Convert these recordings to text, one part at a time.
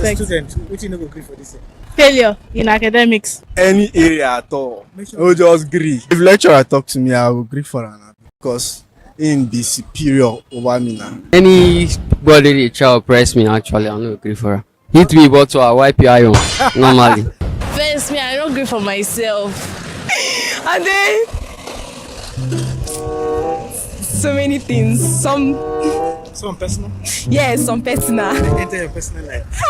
respect. Student, what you no go agree for this? Failure in academics. Any area at all. Make I will just agree. If lecturer talk to me, I will agree for am because him be superior over me now. Anybody dey try oppress me actually I no agree for am. Hit me bottle I wipe your iron normally. First, me, I don't agree for myself. And then so many things. Some personal. yes, some personal. Enter your personal life.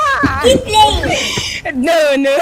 No.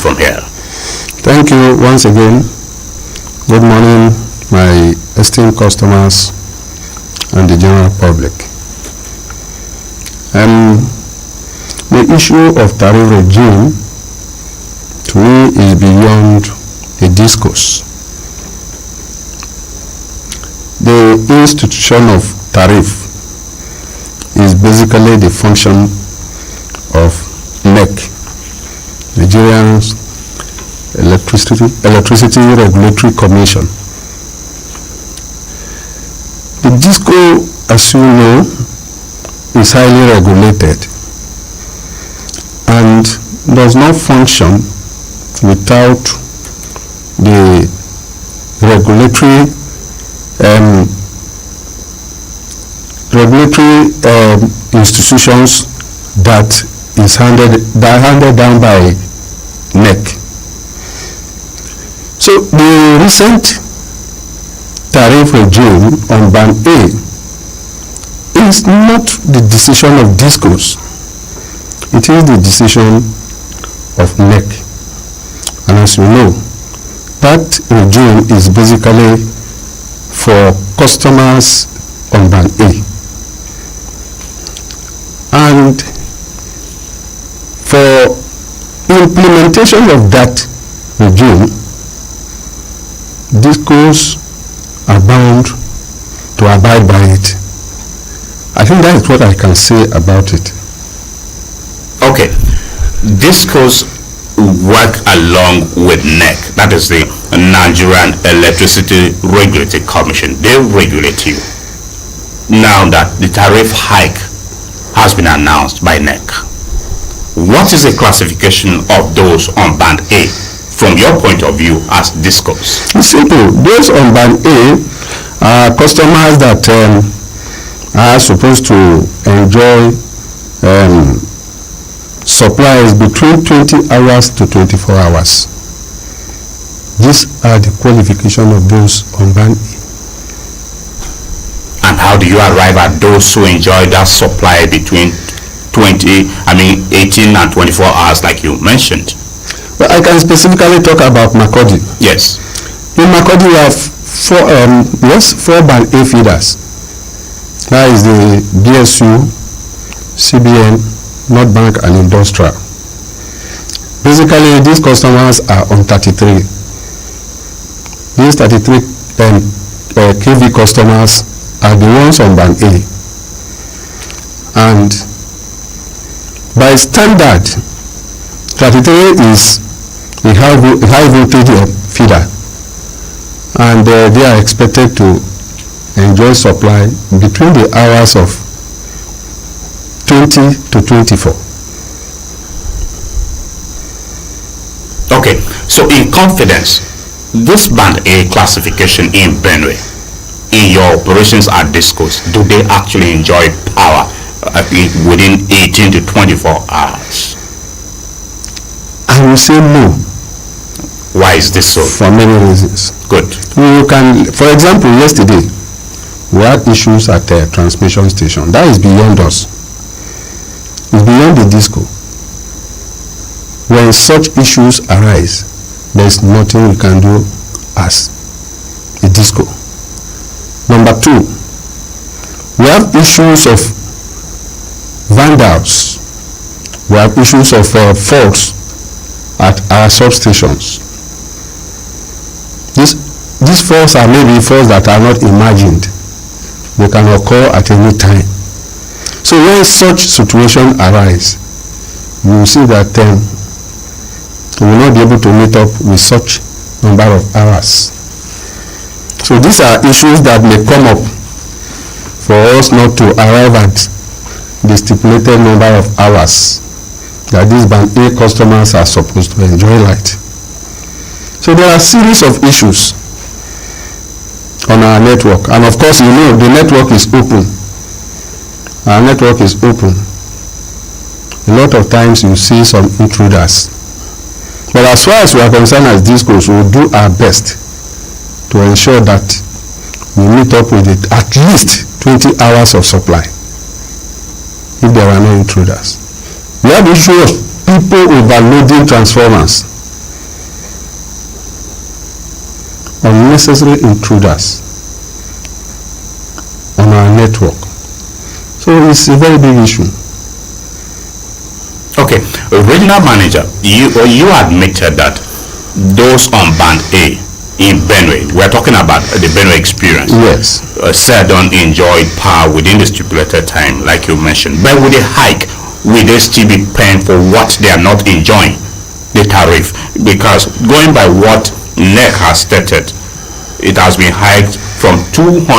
from here. Thank you once again. Good morning, my esteemed customers and the general public. The issue of tariff regime to me is beyond a discourse. The institution of tariff is basically the function of NEC, Nigerian Electricity Regulatory Commission. The DISCO, as you know, is highly regulated and does not function without the regulatory institutions that are handed down by NEC. So the recent tariff regime on Band A is not the decision of DISCOs. It is the decision of NEC. And as you know, that regime is basically for customers on Band A. And for implementation of that regime, DISCOs are bound to abide by it. I think that is what I can say about it. Okay, DISCOs work along with NEC, that is the Nigerian Electricity Regulatory Commission. They regulate you. Now that the tariff hike has been announced by NEC, what is the classification of those on Band A from your point of view as DISCOs? It's simple. Those on Band A are customers that are supposed to enjoy supplies between 20 hours to 24 hours. These are the qualification of those on Band A. And how do you arrive at those who enjoy that supply between 18 and 24 hours like you mentioned? Well, I can specifically talk about Makurdi. Yes. In Makurdi we have four Band A feeders. That is the BSU, CBN, North Bank and Industrial. Basically these customers are on 33. These 33 kV customers are the ones on Band A. And by standard, 33 is a high voltage feeder, and they are expected to enjoy supply between the hours of 20 to 24. Okay, so in confidence, this Band A classification in Benue, in your operations at DISCOs, do they actually enjoy power within 18 to 24 hours? I will say no. Why is this so? For many reasons. Good. You can, for example, yesterday we had issues at a transmission station. That is beyond us. It's beyond the DISCO. When such issues arise, there is nothing we can do as a DISCO. Number two, we have issues of vandals. We have issues of faults at our substations. These faults are maybe faults that are not imagined. They can occur at any time. So when such situation arise, you will see that we will not be able to meet up with such number of hours. So these are issues that may come up for us not to arrive at the stipulated number of hours that these Band A customers are supposed to enjoy light. So there are a series of issues on our network, and of course you know the network is open. Our network is open. A lot of times you see some intruders. But as far as we are concerned as DISCOs, we will do our best to ensure that we meet up with it at least 20 hours of supply if there are no intruders. We have issue of people overloading transformers. unnecessary intruders on our network. So it's a very big issue. Okay, regional manager, you admitted that those on band A in Benue, we're talking about the Benue experience. Yes. Said don't enjoy power within the stipulated time, like you mentioned. But with a hike, will they still be paying for what they are not enjoying, the tariff? Because going by what NEC has stated, it has been hiked from 68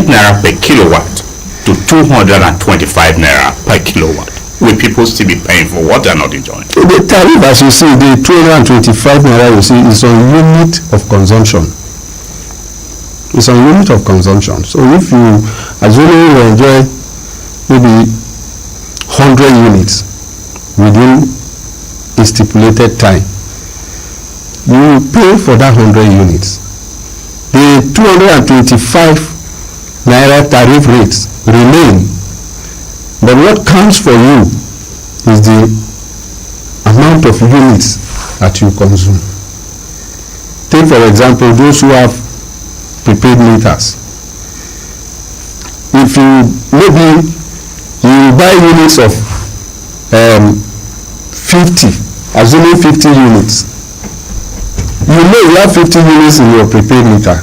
naira per kilowatt to 225 naira per kilowatt. Will people still be paying for what they are not enjoying? The tariff, as you see, the 225 naira you see is on unit of consumption. It's on unit of consumption. So if you assume you enjoy maybe 100 units within a stipulated time, you will pay for that 100 units. The 225 naira tariff rates remain, but what counts for you is the amount of units that you consume. Take for example those who have prepaid meters. If you maybe you buy units of 50, assuming 50 units, you know you have 50 units in your prepaid meter.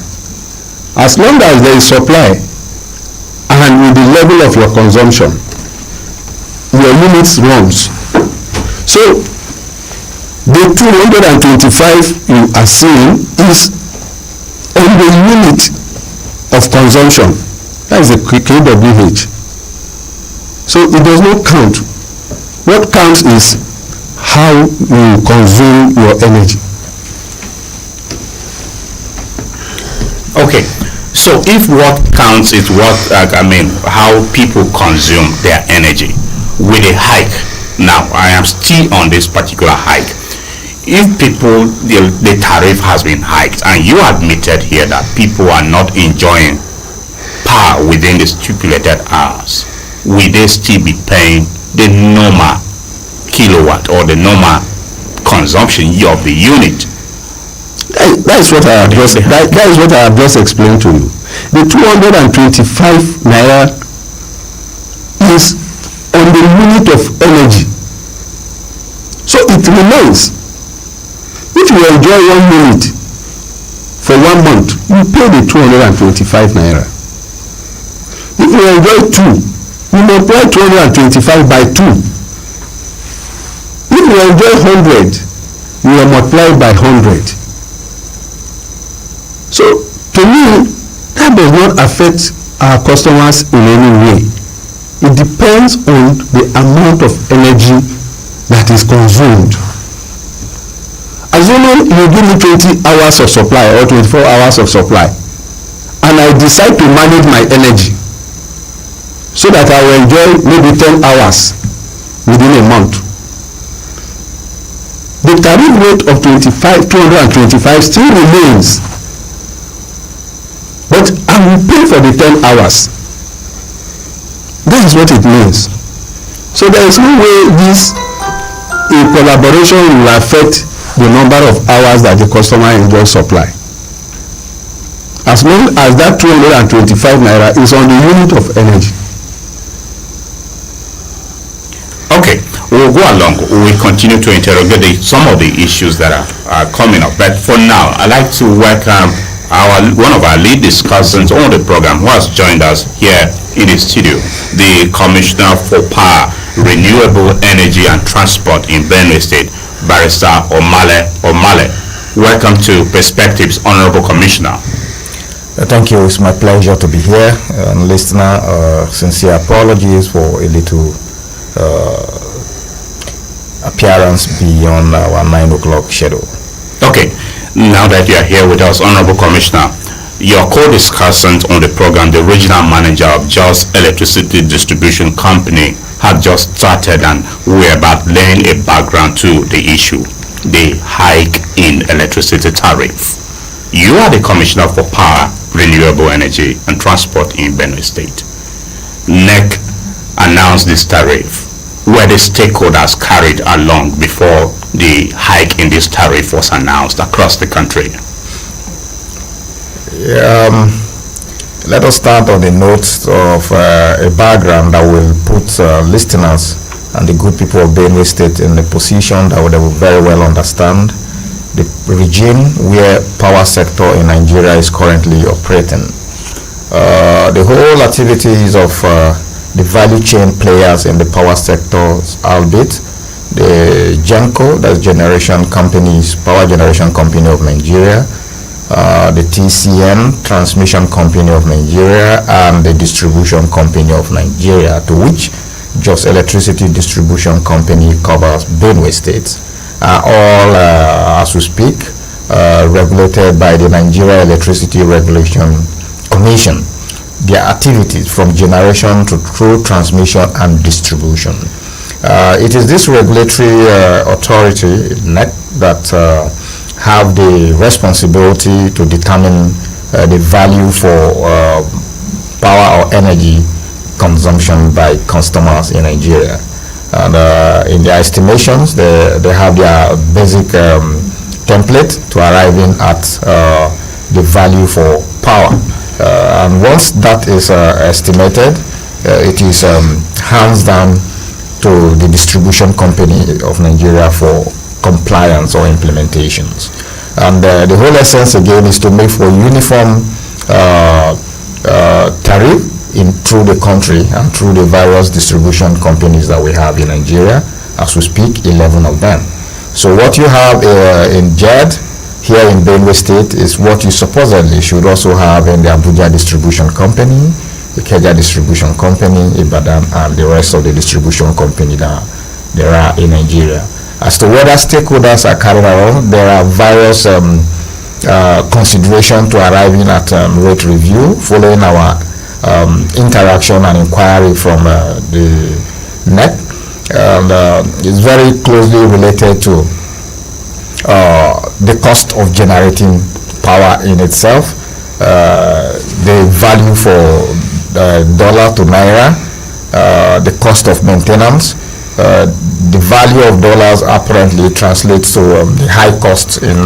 As long as there is supply and with the level of your consumption, your units runs. So the 225 you are seeing is on the unit of consumption. That is a kWh. So it does not count. What counts is how you consume your energy. Okay, so if what counts is what, how people consume their energy, with a hike, now I am still on this particular hike. If people, the tariff has been hiked, and you admitted here that people are not enjoying power within the stipulated hours, will they still be paying the normal kilowatt or the normal consumption of the unit? That is what I have just that is what I have just explained to you. The 225 naira is on the unit of energy, so it remains. If you enjoy 1 minute for 1 month, you pay the 225 naira. If you enjoy 2, you multiply 225 by 2. If you enjoy 100, you multiply by 100. So to me, that does not affect our customers in any way. It depends on the amount of energy that is consumed. Assuming you give me 20 hours of supply or 24 hours of supply, and I decide to manage my energy so that I will enjoy maybe 10 hours within a month, the tariff rate of 225 still remains, but I will pay for the 10 hours. That is what it means. So there is no way this collaboration will affect the number of hours that the customer enjoys supply. As long as that 225 naira is on the unit of energy. Okay, we'll go along. We'll continue to interrogate some of the issues that are coming up. But for now, I'd like to welcome one of our lead discussants on the program who has joined us here in the studio, the Commissioner for Power, Renewable Energy and Transport in Benue State, Barrister Omale. Welcome to Perspectives, Honorable Commissioner. Thank you. It's my pleasure to be here. Listener, sincere apologies for a little appearance beyond our 9 o'clock schedule. Okay, now that you are here with us, Honorable Commissioner, your co-discussant on the program, the regional manager of Jos Electricity Distribution Company, had just started, and we're about laying a background to the issue, the hike in electricity tariff. You are the Commissioner for Power, Renewable Energy and Transport in Benue State. NEC announced this tariff. were the stakeholders carried along before the hike in this tariff was announced across the country? Let us start on the notes of a background that will put listeners and the good people of Benue State in a position that they will very well understand the regime where power sector in Nigeria is currently operating. The whole activities of the value chain players in the power sector, albeit the GENCO, that's Generation Companies, Power Generation Company of Nigeria, the TCN, Transmission Company of Nigeria, and the Distribution Company of Nigeria, to which Jos Electricity Distribution Company covers Benue State, are all, as we speak, regulated by the Nigeria Electricity Regulation Commission. Their activities from generation to through transmission and distribution. It is this regulatory authority, NEC, that have the responsibility to determine the value for power or energy consumption by customers in Nigeria. And in their estimations, they have their basic template to arriving at the value for power. And once that is estimated, it is hands down to the distribution company of Nigeria for compliance or implementations. And the whole essence again is to make for uniform tariff through the country and through the various distribution companies that we have in Nigeria. As we speak, 11 of them. So what you have in JED here in Benue State is what you supposedly should also have in the Abuja Distribution Company, the Ikeja Distribution Company, Ibadan, and the rest of the distribution company that there are in Nigeria. As to whether stakeholders are carried along, there are various considerations to arriving at rate review following our interaction and inquiry from the NEC. And it's very closely related to the cost of generating power in itself, the value for dollar to naira, the cost of maintenance, the value of dollars apparently translates to the high cost in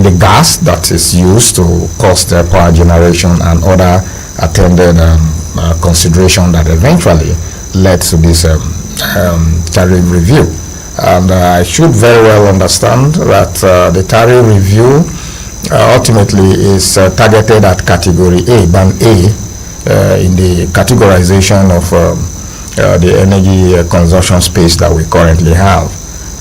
the gas that is used to cost power generation and other attended consideration that eventually led to this tariff review. And I should very well understand that the tariff review ultimately is targeted at category A, band A, in the categorization of the energy consumption space that we currently have.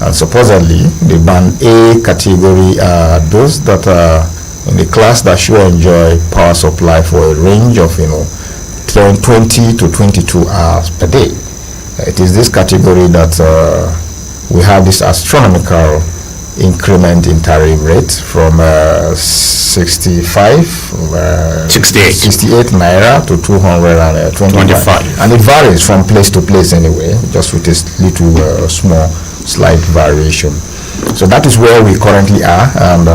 And supposedly the band A category are those that are in the class that should enjoy power supply for a range of 20 to 22 hours per day. It is this category that we have this astronomical increment in tariff rate from 68 naira to 225, and it varies from place to place anyway, just with this little small slight variation. So that is where we currently are, and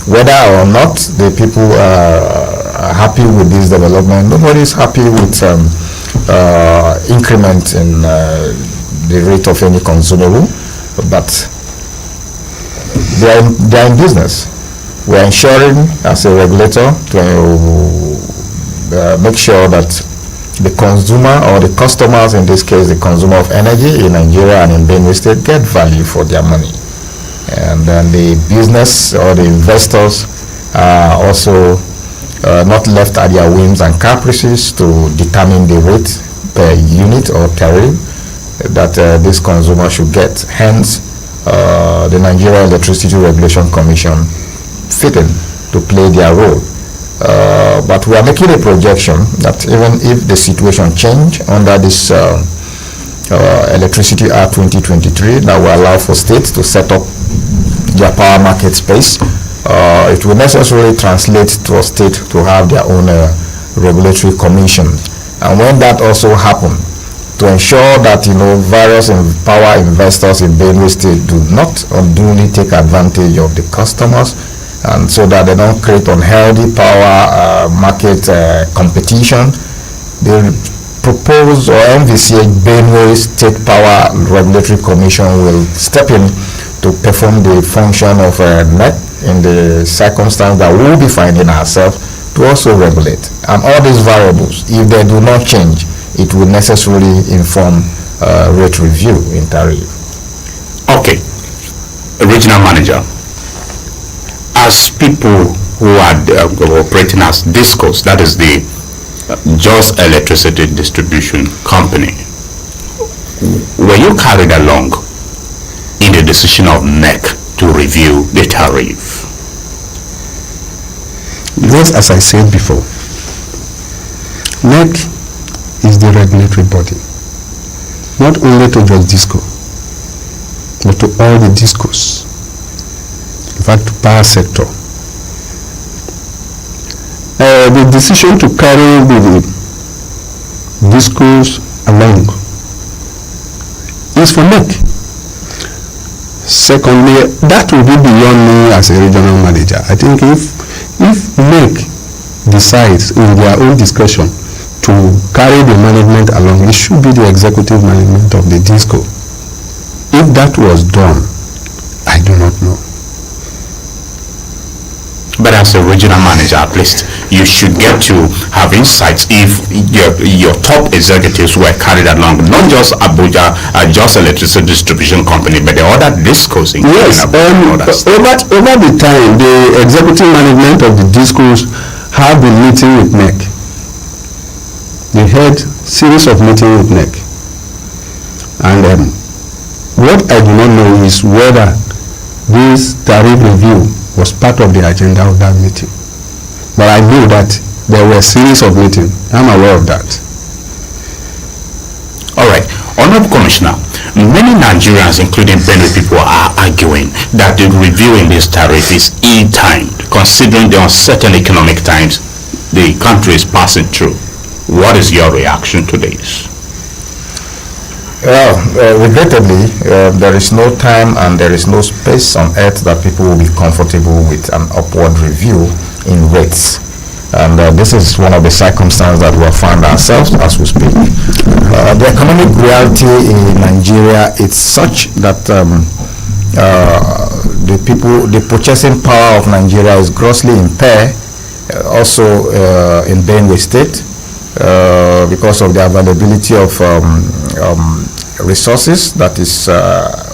whether or not the people are happy with this development, nobody is happy with increment in the rate of any consumable, but they are in business. We are ensuring as a regulator to make sure that the consumer or the customers, in this case the consumer of energy in Nigeria and in Benue State, get value for their money. And then the business or the investors are also not left at their whims and caprices to determine the rate per unit or tariff that this consumer should get. Hence, the Nigeria Electricity Regulation Commission fitting to play their role. But we are making a projection that even if the situation change under this Electricity Act 2023 that will allow for states to set up their power market space, it will necessarily translate to a state to have their own regulatory commission. And when that also happens, to ensure that various power investors in Benue State do not unduly take advantage of the customers, and so that they don't create unhealthy power market competition, the propose or envisage Benue State Power Regulatory Commission will step in to perform the function of NEC in the circumstance that we'll be finding ourselves to also regulate. And all these variables, if they do not change, it will necessarily inform rate review in tariff. Okay, regional manager, as people who are operating as Discos, that is the Jos Electricity Distribution Company, were you carried along in the decision of NEC to review the tariff? Yes, as I said before, NEC is the regulatory body, not only to Jos Disco, but to all the Discos, in fact to power sector. The decision to carry the Discos along is for NEC. Secondly, that will be beyond me as a regional manager. I think if NEC decides in their own discretion to carry the management along, it should be the executive management of the Disco. If that was done, I do not know. But as a regional manager, at least you should get to have insights if your top executives were carried along, not just Abuja, Jos Electricity Distribution Company, but the other Discos. Yes, over the time, the executive management of the Discos have been meeting with NEC. They had series of meetings with NEC. And what I do not know is whether this tariff review was part of the agenda of that meeting. But I know that there were a series of meetings. I'm aware of that. All right. Honorable Commissioner, many Nigerians, including Benue people, are arguing that the review in this tariff is ill-timed, considering the uncertain economic times the country is passing through. What is your reaction to this? Well, regrettably, there is no time and there is no space on earth that people will be comfortable with an upward review in rates. And this is one of the circumstances that we'll find ourselves as we speak. The economic reality in Nigeria is such that the purchasing power of Nigeria is grossly impaired, also in Benue State, because of the availability of resources that is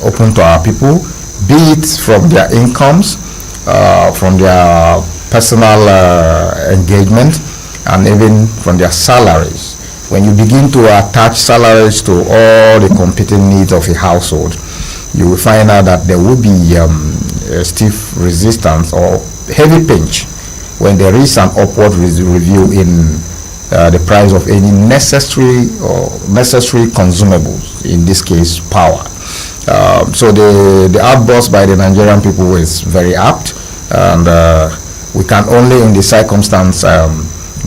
open to our people, be it from their incomes, from their personal engagement, and even from their salaries. When you begin to attach salaries to all the competing needs of a household, you will find out that there will be a stiff resistance or heavy pinch when there is an upward review in the price of any necessary consumables, in this case power. So the outburst by the Nigerian people is very apt, and we can only in the circumstance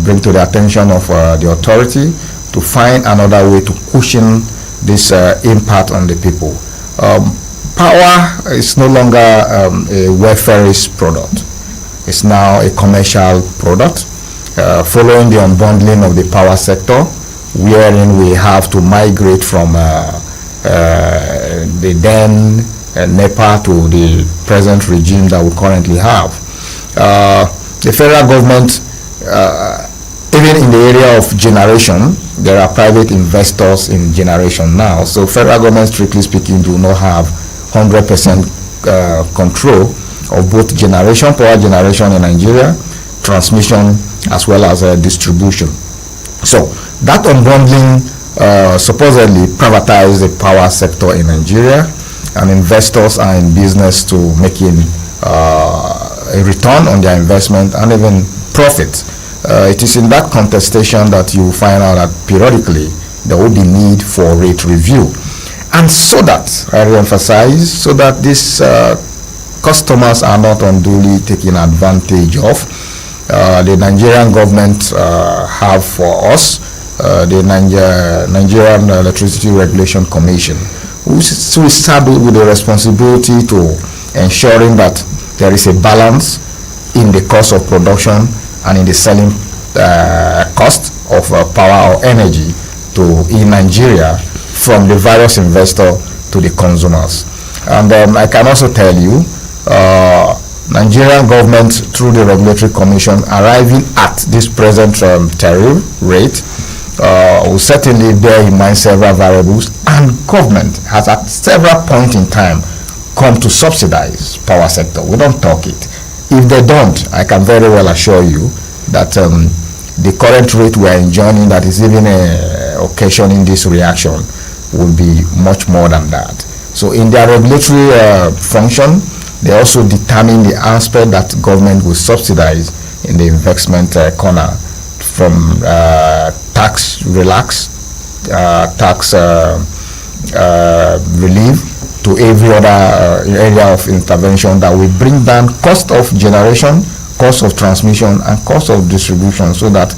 bring to the attention of the authority to find another way to cushion this impact on the people. Power is no longer a welfareist product. It's now a commercial product. Following the unbundling of the power sector, wherein we have to migrate from the then NEPA to the present regime that we currently have. The federal government, even in the area of generation, there are private investors in generation now. So federal government, strictly speaking, do not have 100% control of both generation, power generation in Nigeria, transmission, as well as distribution. So that unbundling supposedly privatized the power sector in Nigeria, and investors are in business to making a return on their investment and even profit. It is in that contestation that you find out that periodically there will be need for rate review, and so that I re-emphasize, so that these customers are not unduly taken advantage of. The Nigerian government have for us the Nigerian Electricity Regulation Commission, who is saddled with the responsibility to ensuring that there is a balance in the cost of production and in the selling cost of power or energy in Nigeria from the various investors to the consumers. And I can also tell you, Nigerian government through the Regulatory Commission arriving at this present tariff rate will certainly bear in mind several variables, and government has at several points in time come to subsidize power sector. We don't talk it. If they don't, I can very well assure you that the current rate we are enjoying that is even occasioning this reaction will be much more than that. So in their regulatory function, they also determine the aspect that government will subsidize in the investment corner, from tax relax, tax relief, to every other area of intervention that will bring down cost of generation, cost of transmission, and cost of distribution, so that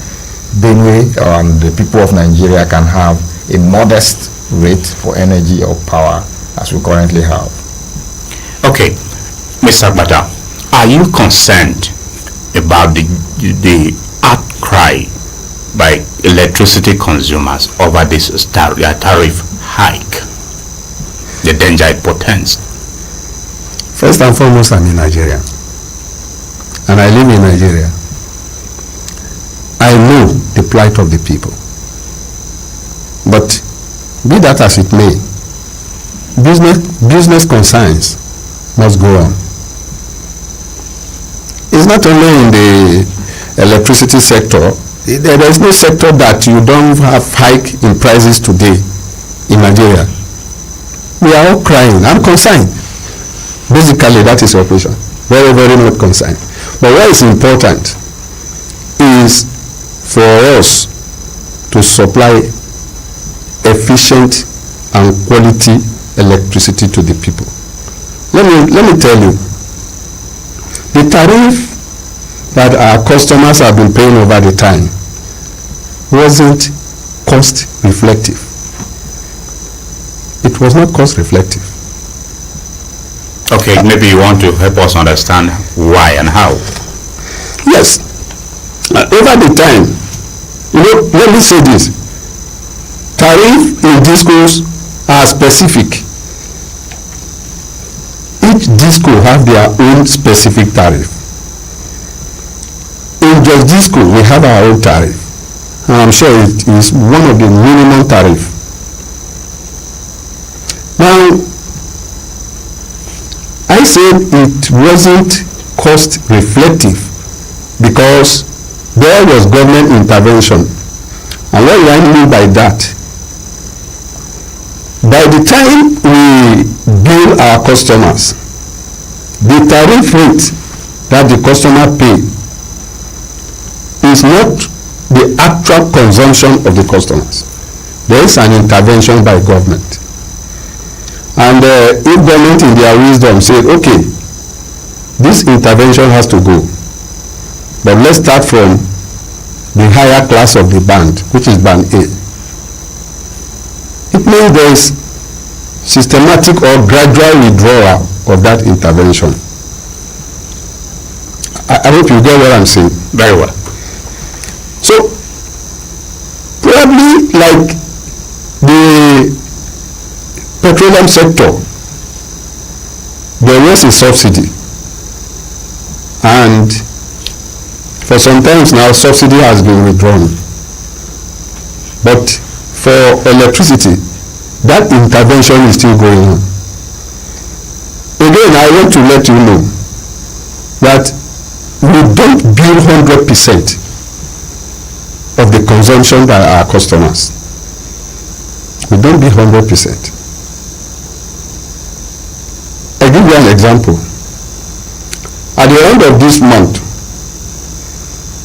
Benue and the people of Nigeria can have a modest rate for energy or power as we currently have. Okay, Mr. Agbata, are you concerned about the outcry by electricity consumers over this tariff hike, the danger it portends? First and foremost, I'm in Nigeria, and I live in Nigeria. I know the plight of the people. But be that as it may, business concerns must go on. It's not only in the electricity sector. There is no sector that you don't have hike in prices today in Nigeria. We are all crying. I'm concerned. Basically, that is your question. Very, very much concerned. But what is important is for us to supply efficient and quality electricity to the people. Let me tell you, the tariff that our customers have been paying over the time wasn't cost reflective. It was not cost reflective. Okay, maybe you want to help us understand why and how. Yes. Over the time, let me say this. Tariff in discos are specific. Each disco have their own specific tariff. In Jos Disco, we have our own tariff. And I'm sure it is one of the minimum tariff. Now, I said it wasn't cost reflective because there was government intervention. And what do I mean by that? By the time we bill our customers, the tariff rate that the customer pay is not the actual consumption of the customers. There is an intervention by government. And if government in their wisdom said, okay, this intervention has to go, but let's start from the higher class of the band, which is band A. It means there is systematic or gradual withdrawal of that intervention. I hope you get what I'm saying. Very well. So, probably like the petroleum sector, there was a subsidy, and for some times now subsidy has been withdrawn. But for electricity, that intervention is still going on. Again, I want to let you know that we don't bill 100% of the consumption by our customers. We don't bill 100%. I give you an example. At the end of this month,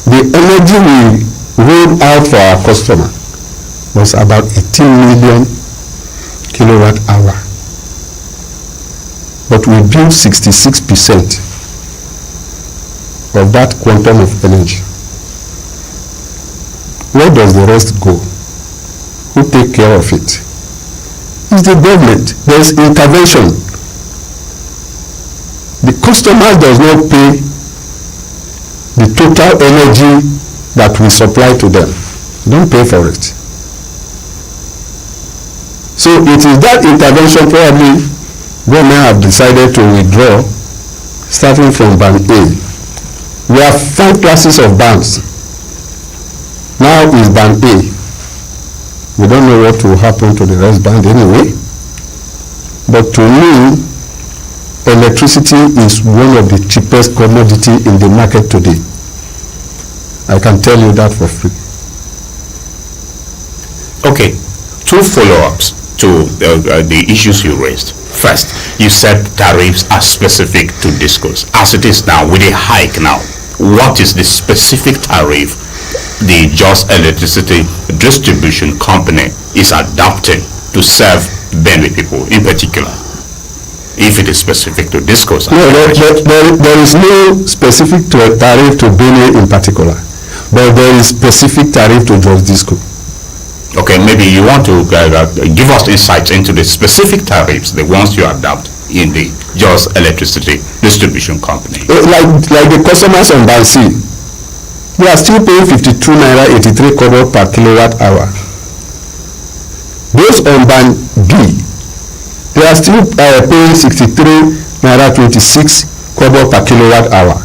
the energy we rolled out for our customer was about 18 million kilowatt hour. But we built 66% of that quantum of energy. Where does the rest go? Who take care of it? It's the government. There is intervention. The customer does not pay the total energy that we supply to them. Don't pay for it. So it is that intervention probably government have decided to withdraw starting from band A. We have 5 classes of bands. Now is band A. We don't know what will happen to the rest band anyway. But to me, electricity is one of the cheapest commodity in the market today. I can tell you that for free. Okay, 2 follow-ups to the issues you raised. First, you said tariffs are specific to discos. As it is now, with a hike now, what is the specific tariff the Jos Electricity Distribution Company is adopting to serve Benue people in particular? If it is specific to discos. No, there is no specific tariff to Benue in particular, but there is specific tariff to Jos Disco. Okay, maybe you want to give us insights into the specific tariffs, the ones you adopt in the Jos Electricity Distribution Company. Like the customers on band C, they are still paying 52 naira 83 kobo per kilowatt hour. Those on band B, they are still paying 63 naira 26 kobo per kilowatt hour.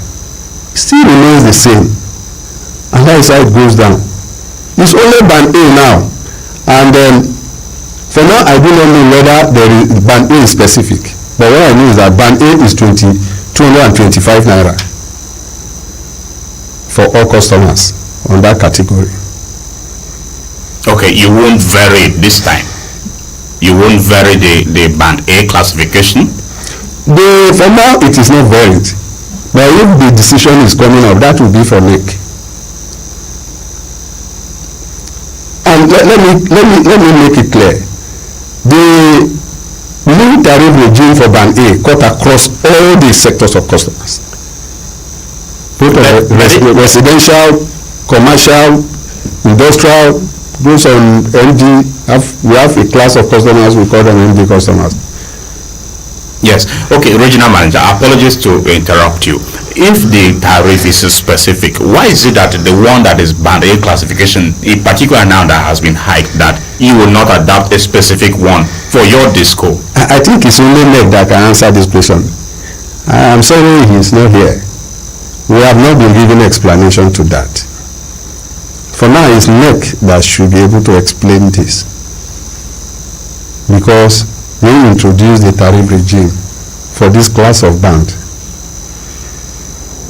Still remains the same, and that is how it goes down. It's only band A now, and for now I do not know whether there is band A is specific, but what I know is that band A is 225 naira for all customers on that category. Okay, you won't vary this time. You won't vary the band A classification? For now it is not varied, but if the decision is coming up, that will be for NEC. And let me make it clear. The new tariff regime for band A cut across all the sectors of customers, both residential, commercial, industrial. Those on MD, we have a class of customers, we call them MD customers. Yes. Okay, Regional Manager, apologies to interrupt you. If the tariff is specific, why is it that the one that is band A classification, in particular now that has been hiked, that you will not adopt a specific one for your disco? I think it's only NEC that can answer this question. I'm sorry he's not here. We have not been given explanation to that. For now, it's NEC that should be able to explain this, because we introduced the tariff regime for this class of band.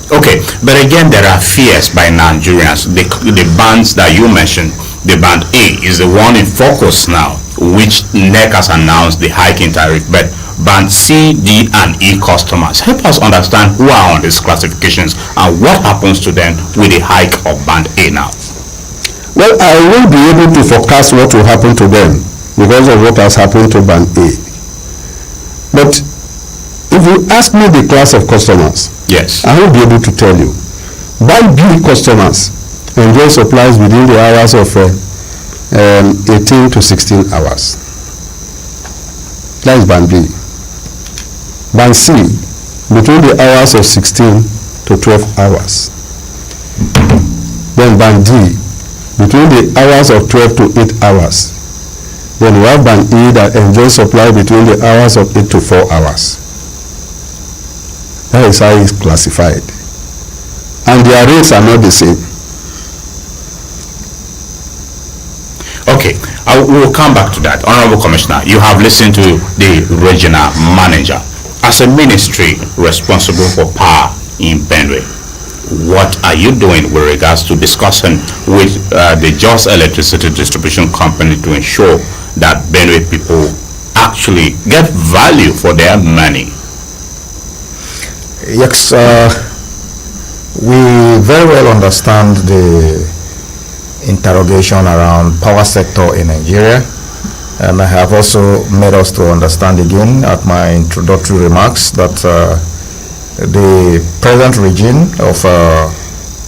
Okay, but again, there are fears by Nigerians. The bands that you mentioned, the band A is the one in focus now, which NEC has announced the hiking tariff, but band C, D, and E customers, help us understand who are on these classifications and what happens to them with the hike of band A now. Well, I won't be able to forecast what will happen to them because of what has happened to band A. But if you ask me the class of customers, yes, I will be able to tell you. Band B customers enjoy supplies within the hours of 18 to 16 hours. That is band B. Band C, between the hours of 16 to 12 hours. Then band D, between the hours of 12 to 8 hours. Then we have band E that enjoys supply between the hours of 8 to 4 hours. That is how it's classified. And their rates are not the same. Okay, we will come back to that. Honorable Commissioner, you have listened to the regional manager. As a ministry responsible for power in Benue, what are you doing with regards to discussing with the Jos Electricity Distribution Company to ensure that Benue people actually get value for their money? Yes, we very well understand the interrogation around power sector in Nigeria, and I have also made us to understand again at my introductory remarks that the present regime of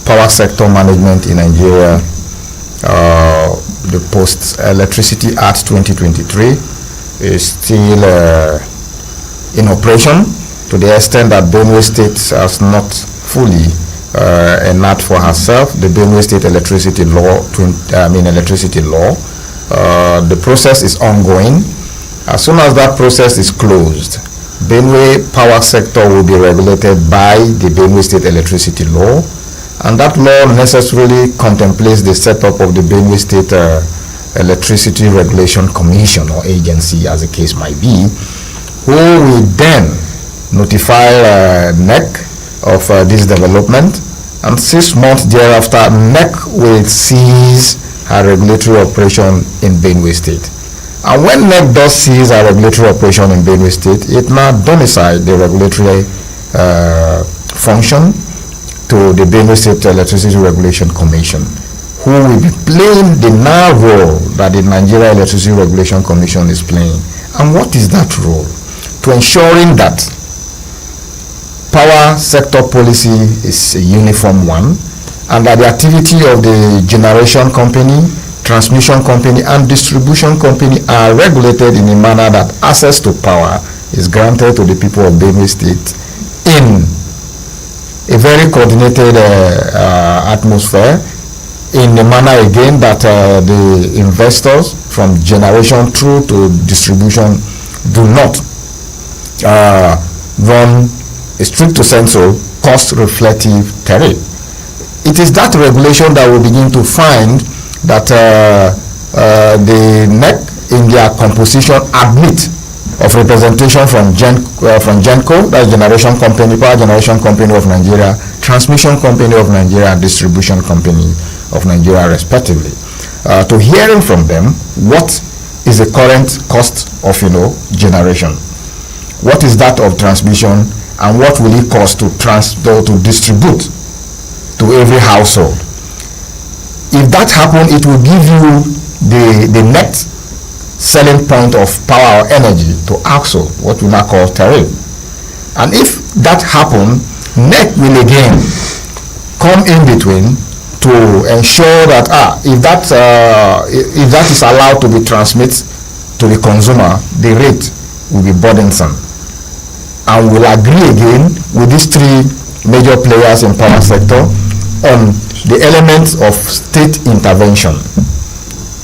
power sector management in Nigeria, the Post Electricity Act 2023, is still in operation, to the extent that Benue State has not fully enact for herself the Benue State Electricity Law. The process is ongoing, As soon as that process is closed, Benue power sector will be regulated by the Benue State Electricity Law, and that law necessarily contemplates the setup of the Benue State Electricity Regulation Commission or agency, as the case might be, who will then notify NEC of this development, and 6 months thereafter NEC will cease her regulatory operation in Benue State. And when NEC does cease her regulatory operation in Benue State, it now domiciles the regulatory function to the Benue State Electricity Regulation Commission, who will be playing the now role that the Nigeria Electricity Regulation Commission is playing. And what is that role? To ensuring that power sector policy is a uniform one, and that the activity of the generation company, transmission company, and distribution company are regulated in a manner that access to power is granted to the people of Benue State in a very coordinated atmosphere, in the manner again that the investors from generation through to distribution do not run a strict sensu cost reflective tariff. It is that regulation that we begin to find that the NEC in their composition admit of representation from GENCO, that's Generation Company, Power Generation Company of Nigeria, Transmission Company of Nigeria, and Distribution Company of Nigeria, respectively. To hearing from them, what is the current cost of generation? What is that of transmission, and what will it cost to distribute to every household? If that happens, it will give you the net selling point of power or energy to AXO, what we now call tariff. And if that happens, NEC will again come in between to ensure that if that is allowed to be transmitted to the consumer, the rate will be burdensome. And we'll agree again with these 3 major players in power sector on the elements of state intervention.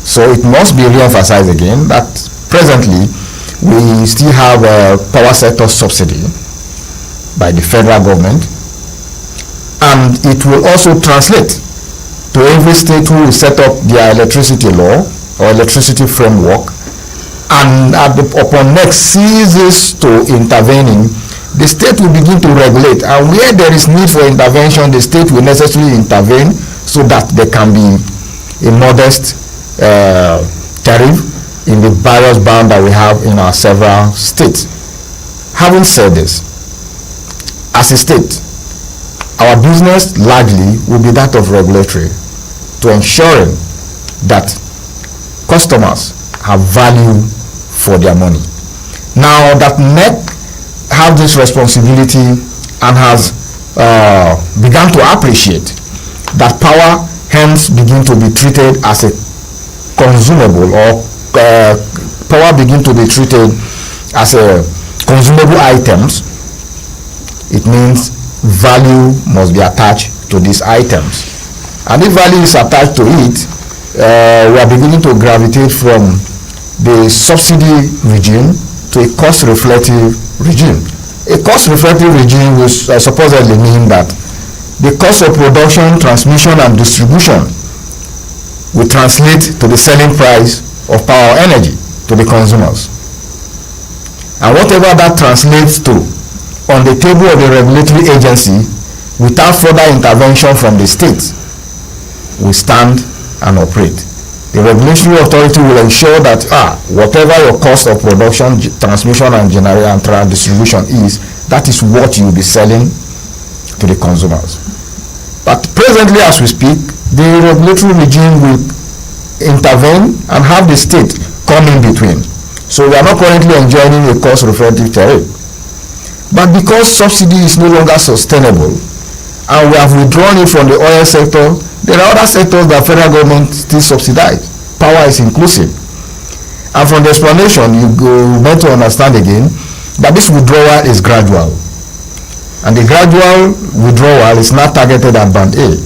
So it must be re-emphasized again that presently we still have a power sector subsidy by the federal government, and it will also translate to every state who will set up their electricity law or electricity framework, and upon next ceases to intervening, the state will begin to regulate, and where there is need for intervention, the state will necessarily intervene so that there can be a modest tariff in the various band that we have in our several states. Having said this, as a state, our business largely will be that of regulatory, to ensuring that customers have value for their money. Now that NEC have this responsibility and has begun to appreciate that power hence begin to be treated as a consumable, or power begin to be treated as a consumable items, it means value must be attached to these items. And if value is attached to it, we are beginning to gravitate from the subsidy regime to a cost reflective regime. A cost reflective regime will supposedly mean that the cost of production, transmission, and distribution will translate to the selling price of power or energy to the consumers. And whatever that translates to on the table of the regulatory agency, without further intervention from the state, will stand and operate. The regulatory authority will ensure that whatever your cost of production, transmission, and generation and distribution is, that is what you will be selling to the consumers. But presently, as we speak, the regulatory regime will intervene and have the state come in between. So we are not currently enjoying a cost reflective tariff. But because subsidy is no longer sustainable, and we have withdrawn it from the oil sector, there are other sectors that federal government still subsidize. Power is inclusive. And from the explanation, you need to understand again that this withdrawal is gradual. And the gradual withdrawal is not targeted at Band A.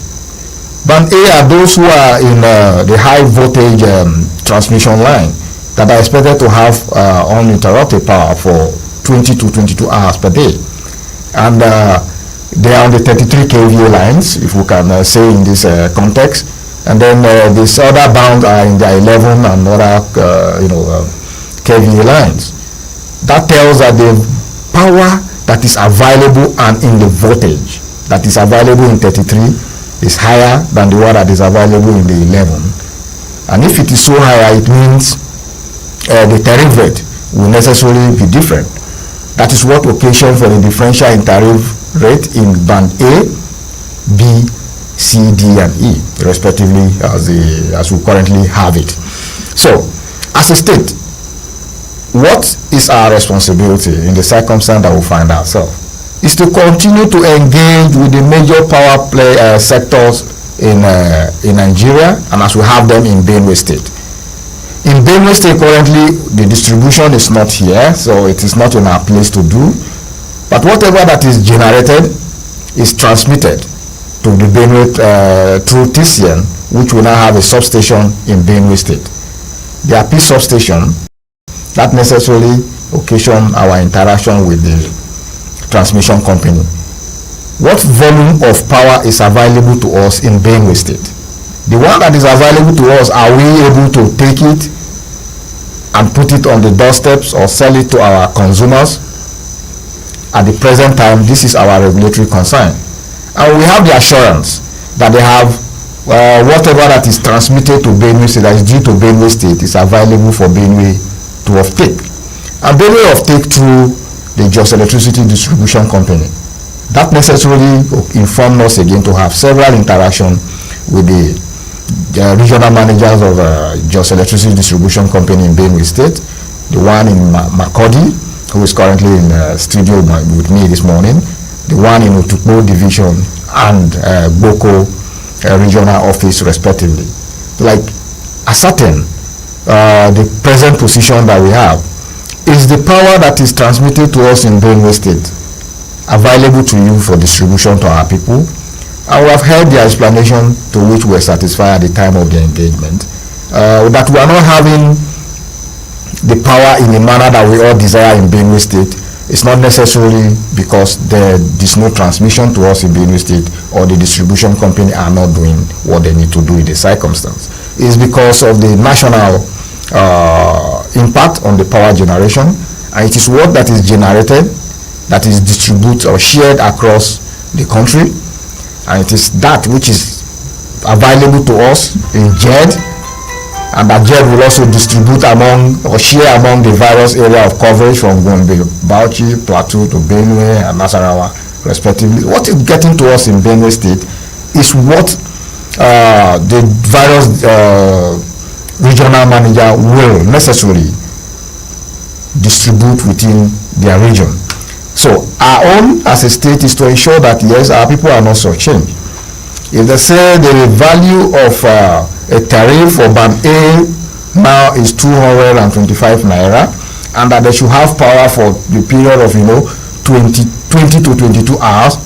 Band A are those who are in the high voltage transmission line that are expected to have uninterrupted power for 20 to 22 hours per day. And they are on the 33 kVA lines, if we can say in this context. And then these other bounds are in the 11 and other kVA lines. That tells that the power that is available and in the voltage that is available in 33 is higher than the one that is available in the 11. And if it is so higher, it means the tariff rate will necessarily be different. That is what occasion for the differential in tariff rate in band A, B, C, D, and E, respectively, as we currently have it. So, as a state, what is our responsibility in the circumstance that we find ourselves? Is to continue to engage with the major power play sectors in Nigeria, and as we have them in Benue State. In Benue State currently, the distribution is not here, so it is not in our place to do. But whatever that is generated is transmitted to the Benue through TCN, which will now have a substation in Benue State. The AP substation that necessarily occasion our interaction with the transmission company. What volume of power is available to us in Benue State? The one that is available to us, are we able to take it and put it on the doorsteps or sell it to our consumers? At the present time, this is our regulatory concern. And we have the assurance that they have whatever that is transmitted to Benue State, that is due to Benue State, is available for Benue to offtake. And Benue offtake through the Jos Electricity Distribution Company. That necessarily informed us again to have several interactions with the regional managers of Jos Electricity Distribution Company in Benue State, the one in Makurdi, who is currently in the studio with me this morning, the one in Otukpo Division, and Boko Regional Office, respectively. Like ascertain the present position that we have. Is the power that is transmitted to us in Benue State available to you for distribution to our people? And we have heard the explanation to which we are satisfied at the time of the engagement, that we are not having the power in a manner that we all desire in Benue State. It's not necessarily because there is no transmission to us in Benue State or the distribution company are not doing what they need to do in the circumstance. It's because of the national impact on the power generation, and it is what that is generated that is distributed or shared across the country, and it is that which is available to us in JED, and that JED will also distribute among or share among the various area of coverage from Gombe, Bauchi, Plateau to Benue and Nasarawa, respectively. What is getting to us in Benue State is what the various regional manager will necessarily distribute within their region. So our own as a state is to ensure that yes, our people are not shortchanged. If they say the value of a tariff for band A now is 225 naira, and that they should have power for the period of 20 to 22 hours,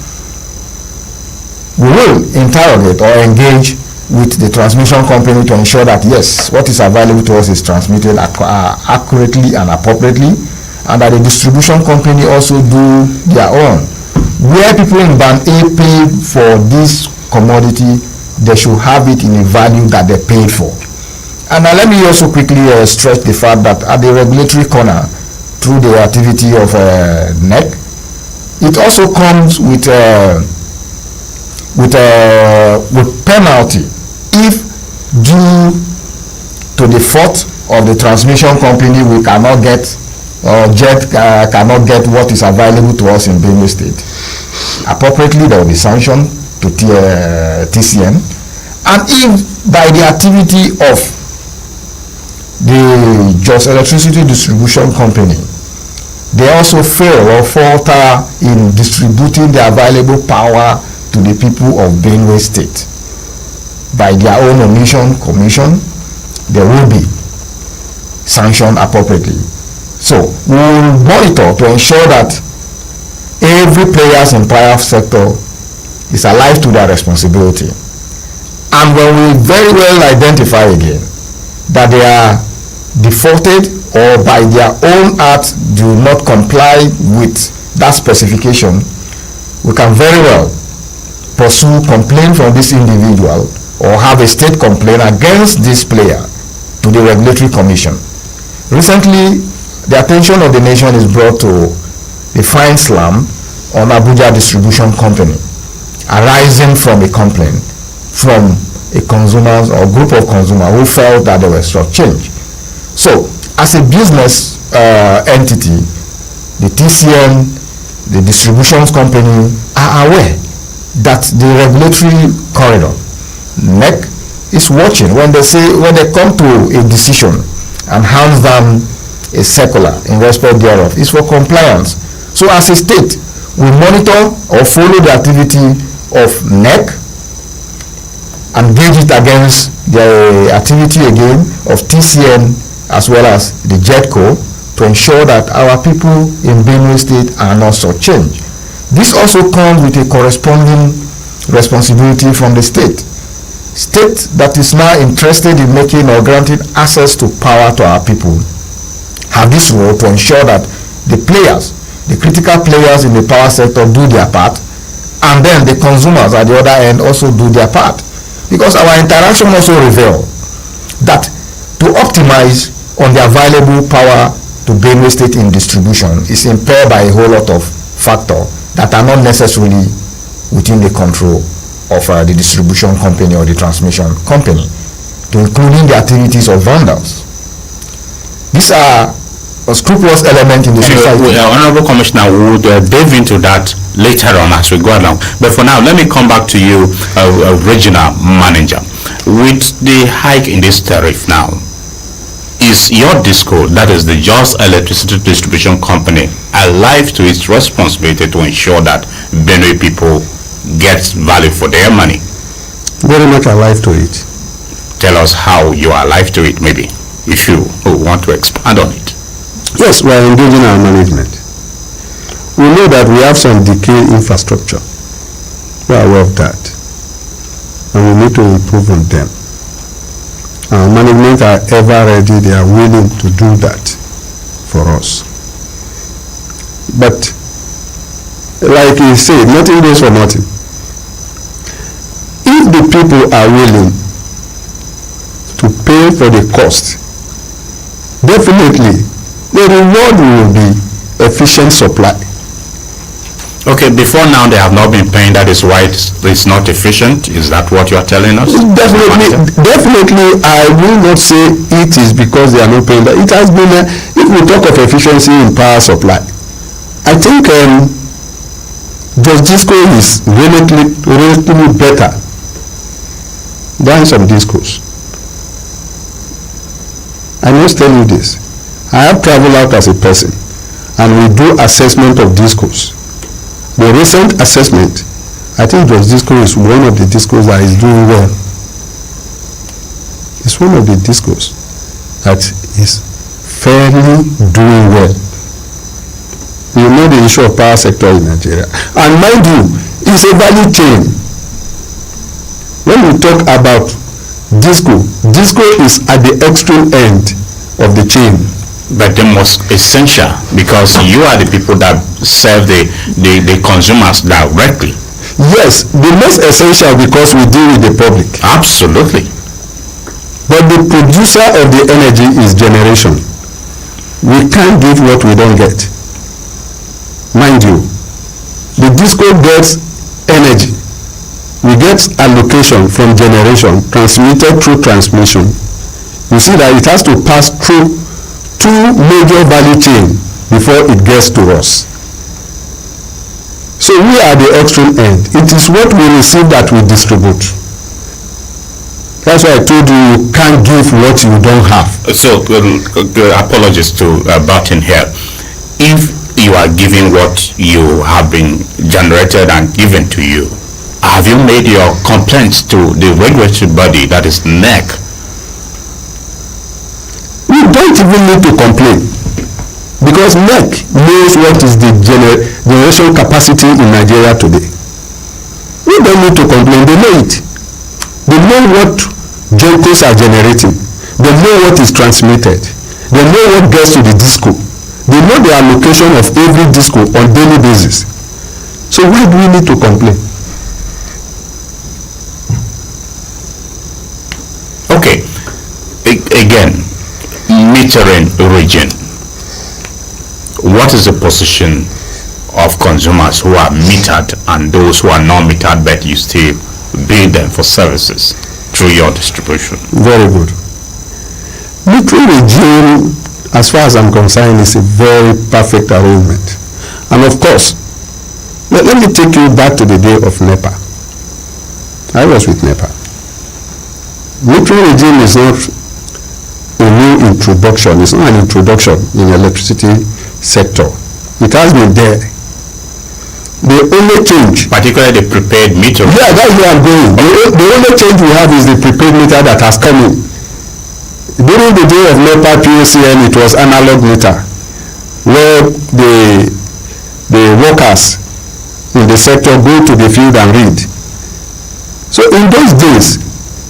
we will interrogate or engage with the transmission company to ensure that yes, what is available to us is transmitted accurately and appropriately, and that the distribution company also do their own. Where people in band A pay for this commodity, they should have it in a value that they paid for. And now let me also quickly stress the fact that at the regulatory corner, through the activity of NEC, it also comes with penalty if due to the fault of the transmission company we cannot get JET cannot get what is available to us in Benue State. Appropriately, there will be sanction to TCN, and if by the activity of the Jos Electricity Distribution Company they also fail or falter in distributing the available power to the people of Benue State by their own omission, commission, there will be sanctioned appropriately. So we will monitor to ensure that every players in private sector is alive to their responsibility. And when we very well identify again that there are defaulted or by their own act do not comply with that specification, we can very well pursue complaint from this individual or have a state complaint against this player to the Regulatory Commission. Recently, the attention of the nation is brought to the fine slam on Abuja Distribution Company arising from a complaint from a consumer or group of consumers who felt that there was short change. So, as a business entity, the TCN, the distributions company are aware that the regulatory corridor, NEC, is watching when they come to a decision and hands down a circular in respect thereof. It's for compliance. So as a state, we monitor or follow the activity of NEC and gauge it against the activity again of TCN as well as the JETCO to ensure that our people in Benue State are not shortchanged. This also comes with a corresponding responsibility from the state. State that is now interested in making or granting access to power to our people have this role to ensure that the players, the critical players in the power sector do their part, and then the consumers at the other end also do their part. Because our interaction also reveal that to optimize on the available power to Benue State in distribution is impaired by a whole lot of factors that are not necessarily within the control of the distribution company or the transmission company, to including the activities of vendors. These are a scrupulous element in the society. Honorable Commissioner, we will delve into that later on as we go along. But for now, let me come back to you, regional manager. With the hike in this tariff now, is your DISCO, that is the Jos Electricity Distribution Company, alive to its responsibility to ensure that Benue people get value for their money? Very much alive to it. Tell us how you are alive to it, maybe, if you want to expand on it. Yes, we are engaging our management. We know that we have some decayed infrastructure. We are aware of that. And we need to improve on them. Our management are ever ready, they are willing to do that for us. But, like you said, nothing goes for nothing. If the people are willing to pay for the cost, definitely the reward will be efficient supply. Okay, before now they have not been paying, that is why it's not efficient. Is that what you are telling us? Definitely, I will not say it is because they are not paying. But it has been, if we talk of efficiency in power supply, I think Jos Disco is relatively better than some discos. I must tell you this. I have traveled out as a person and we do assessment of discos. The recent assessment, I think Jos Disco is one of the discos that is doing well. It's one of the discos that is fairly doing well. You know the issue of power sector in Nigeria. And mind you, it's a value chain. When we talk about disco is at the extreme end of the chain. But the most essential, because you are the people that serve the consumers directly. Yes, the most essential because we deal with the public. Absolutely. But the producer of the energy is generation. We can't give what we don't get. Mind you, the disco gets energy. We get allocation from generation transmitted through transmission. You see that it has to pass through two major value chain before it gets to us. So we are the extreme end. It is what we receive that we distribute. That's why I told you you can't give what you don't have. So apologies to Barton here. If you are giving what you have been generated and given to you, have you made your complaints to the regulatory body, that is NEC? We don't even need to complain because NEC knows what is the generation capacity in Nigeria today. We don't need to complain, they know it. They know what gencos are generating. They know what is transmitted. They know what gets to the disco. They know the allocation of every disco on daily basis. So why do we need to complain? Okay. Again, metering region. What is the position of consumers who are metered and those who are not metered but you still bill them for services through your distribution? Very good. Metering regime, as far as I'm concerned, is a very perfect arrangement. And of course, let me take you back to the day of NEPA. I was with NEPA. Metering regime is not a new introduction. It's not an introduction in the electricity sector. It has been there. The only change, particularly the prepaid meter. Yeah, that's where I'm going. The only change we have is the prepaid meter that has come in. During the day of NEPA POCN, it was analog meter, where the workers in the sector go to the field and read. So in those days,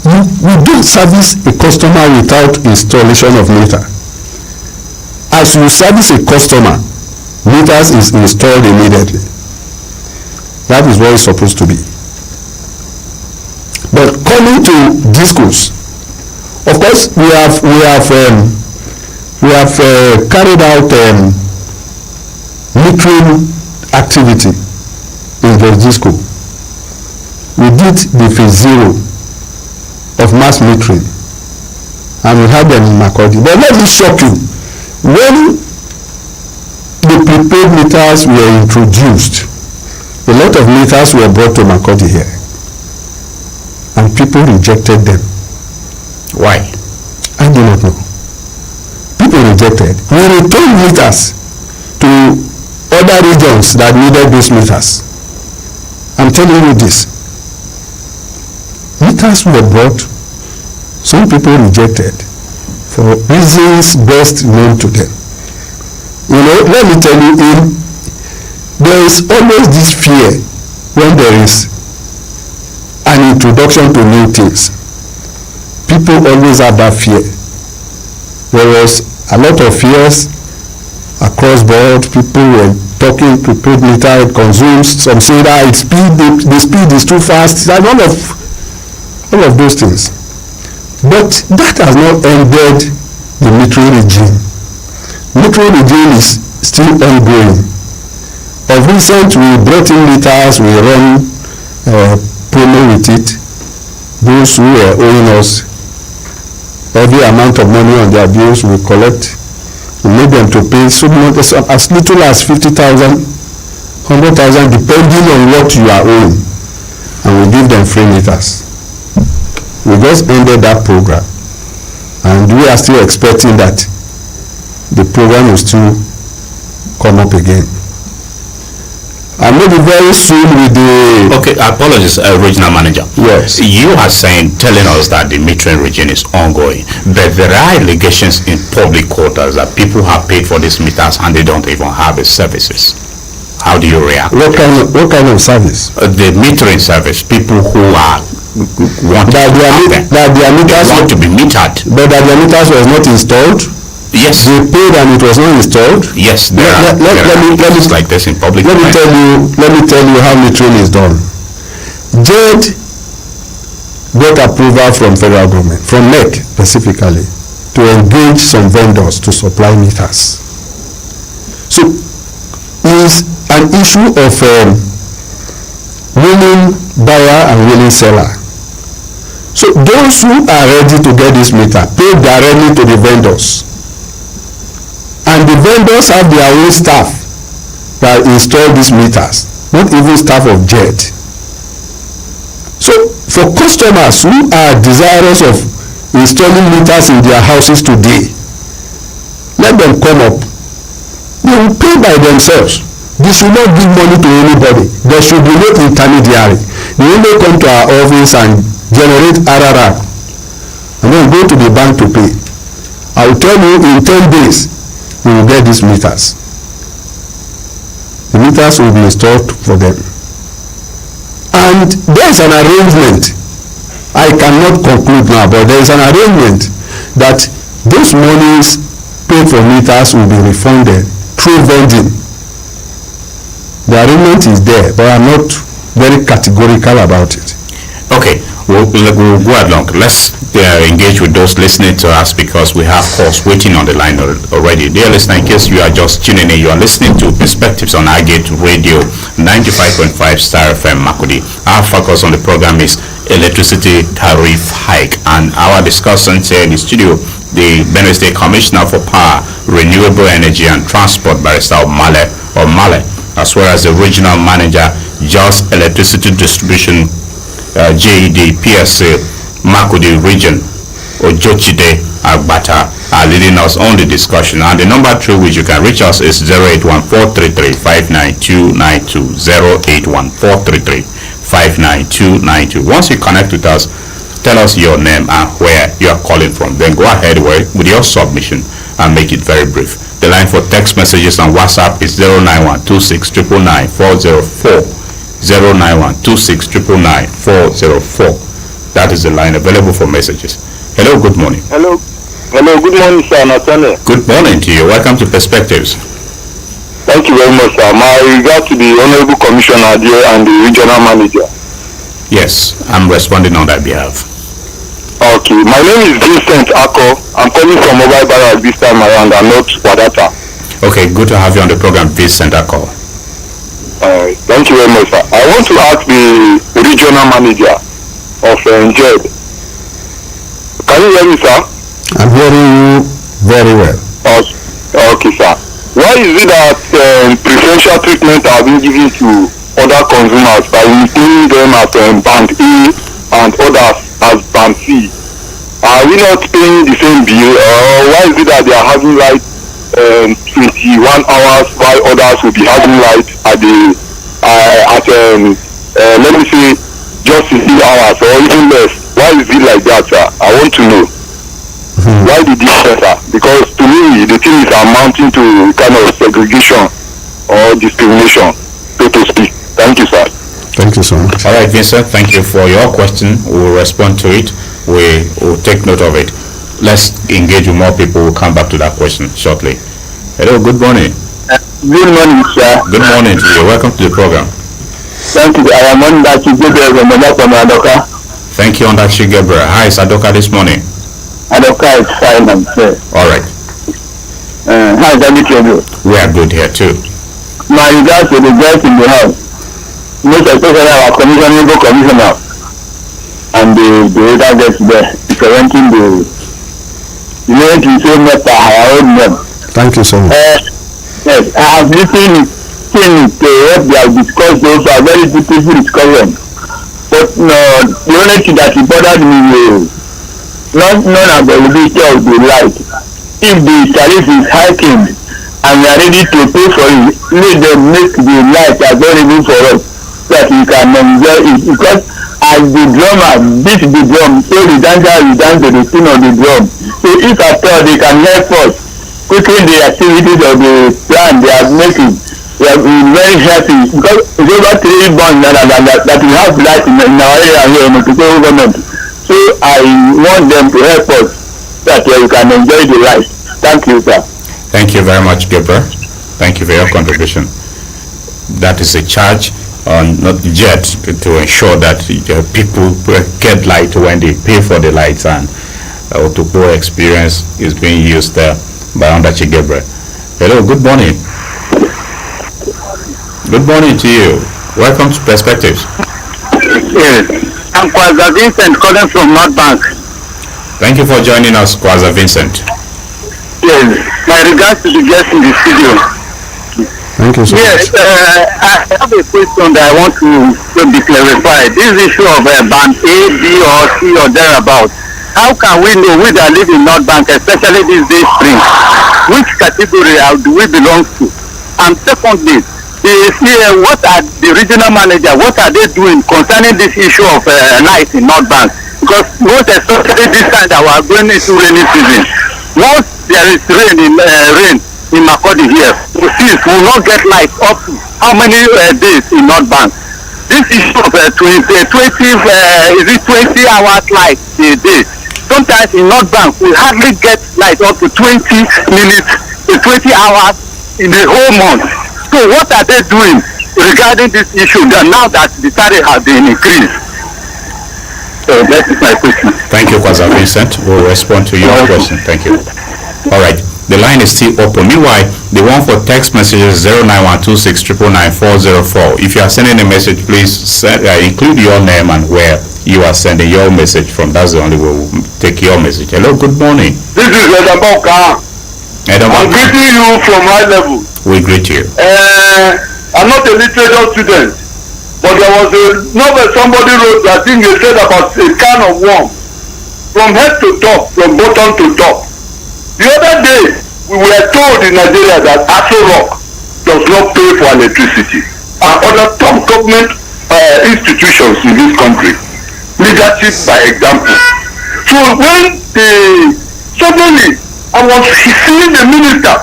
we don't service a customer without installation of meter. As you service a customer, meters is installed immediately. That is what it's supposed to be. But coming to discos, of course, we have carried out metering activity in the disco. We did the phase 0 of mass metering, and we had them in Makurdi. But let me shock you. When the prepaid meters were introduced, a lot of meters were brought to Makurdi here, and people rejected them. Why? I do not know. People rejected. We returned meters to other regions that needed those meters. I'm telling you this. Meters were brought, some people rejected for reasons best known to them. You know, let me tell you, there is always this fear when there is an introduction to new things. People always have that fear. There was a lot of fears across board. People were talking prepaid meter, it consumes, some say that the speed is too fast, and all of those things. But that has not ended the metering regime. Metering regime is still ongoing. Of recent, we brought in meters, we run promo with it. Those who are owing us every amount of money on their bills, we collect. We make them to pay so much, as little as 50,000, 100,000, depending on what you are owing, and we give them free meters. We just ended that program, and we are still expecting that the program will still come up again. And maybe very soon with the... Okay, apologies, regional manager. Yes. You are telling us that the metering region is ongoing, but there are allegations in public quarters that people have paid for these meters and they don't even have the services. How do you react? What kind of service? The metering service. People who are want that their meters want to be metered, but that their meters was not installed. Yes. They paid and it was not installed. Yes, there are cases like this in public. Let me tell you how metering is done. JED got approval from federal government, from NEC specifically, to engage some vendors to supply meters. So is an issue of willing buyer and willing seller. So those who are ready to get this meter pay directly to the vendors. And the vendors have their own staff that install these meters, not even staff of JED. So for customers who are desirous of installing meters in their houses today, let them come up. They will pay by themselves. They should not give money to anybody. There should be no intermediary. They only come to our office and generate RRR and then go to the bank to pay. I will tell you, in 10 days, we will get these meters. The meters will be installed for them. And there is an arrangement. I cannot conclude now, but there is an arrangement that those monies paid for meters will be refunded through vending. The arrangement is there, but I'm not very categorical about it. Okay, we'll go along. Let's engage with those listening to us because we have calls waiting on the line already. Dear listener, in case you are just tuning in, you are listening to Perspectives on Agate Radio 95.5 Star FM Makurdi. Our focus on the program is electricity tariff hike, and our discussants here in the studio, the Benue State Commissioner for Power, Renewable Energy and Transport, Barrister Omale, as well as the Regional Manager, Jos Electricity Distribution, JED PSA, Makurdi Region, Ojochide Agbata, are leading us on the discussion. And the number through which you can reach us is 08143359292, 08143359292. Once you connect with us, tell us your name and where you are calling from. Then go ahead with your submission and make it very brief. The line for text messages and WhatsApp is 09126999404. 09126999404. That is the line available for messages. Hello, good morning. Hello, good morning, sir. Nathaniel. Good morning to you. Welcome to Perspectives. Thank you very much, sir. My regard to the Honorable Commissioner there and the Regional Manager. Yes, I'm responding on that behalf. Okay, my name is Vincent Ako. I'm calling from Mobile Barr this time around and not Wadata. Okay, good to have you on the program, Vincent Ako. Thank you very much, sir. I want to ask the Regional Manager of JED. Can you hear me, sir? I'm hearing you very well. Okay, sir. Why is it that preferential treatment are being given to other consumers by including them as band A and others as band C? Are we not paying the same bill, or why is it that they are having right 21 hours while others will be having right at the let me say just 60 hours or even less? Why is it like that, sir? I want to know. Why the difference, sir? Because to me the thing is amounting to kind of segregation or discrimination, so to speak. Thank you, sir. Thank you so much. All right, Vincent, thank you for your question. We'll respond to it. We will take note of it. Let's engage with more people. We'll come back to that question shortly. Hello, good morning. Good morning, sir. Good morning to you. Welcome to the program. Thank you. I am on that from Adoka. Thank you, Ondachi Gabriel. Hi, it's Adoka this morning. Adoka is fine, I'm sure. All right. How is everything? We are good here too. My regards to the guys in the house, most especially our commissioner and the other guys there, presenting the same matter I own them. Thank you so much. Yes, I have listened to what they have discussed. Those are very beautiful discussions. But the only thing that bothered me is non-availability of the light. If the tariff is hiking and we are ready to pay for it, let them make the light available for us so that we can enjoy it. Because as the drummer beat the drum, so the dancer will dance to the tune of the drum. So if at all they can help us quickly the activities of the plan they are making, we are very happy because it's over 3 bonds that we have light in our area here in the government. So I want them to help us so that we can enjoy the light. Thank you, sir. Thank you very much, Gabriel. Thank you for your contribution. That is a charge on not JED to ensure that people get light when they pay for the lights, and Otopo experience is being used by Ondachi Gabriel. Hello, good morning. Good morning to you. Welcome to Perspectives. Yes, I'm Kwaza Vincent calling from North Bank. Thank you for joining us, Kwaza Vincent. Yes, my regards to the guests in the studio. Thank you so Yes, much. I have a question that I want to be clarified. This issue of band A, B, or C, or thereabout. How can we know we that live in North Bank, especially this day spring, which category do we belong to? And secondly, what are the regional manager, what are they doing concerning this issue of light in North Bank? Because most especially this time that we are going into rainy season, once there is rain in Makurdi here, we will not get light up to how many days in North Bank? This issue of 20 hours light a day, sometimes in North Bank we hardly get light up to 20 minutes to 20 hours in the whole month. So what are they doing regarding this issue that now that the tariff has been increased? So that is my question. Thank you, Kwaza Vincent. We'll respond to your question. Thank you. All right. The line is still open. Meanwhile, the one for text messages 09126999404. If you are sending a message, please include your name and where you are sending your message from. That's the only way we'll take your message. Hello, good morning. This is Edamoka. I'm greeting you from high level. We greet you. I'm not a literature student, but there was a novel somebody wrote, I think they said about a can of worm. From head to top, from bottom to top. The other day, we were told in Nigeria that Aso Rock does not pay for electricity. And other top government institutions in this country, leadership by example. So when suddenly I was seeing the minister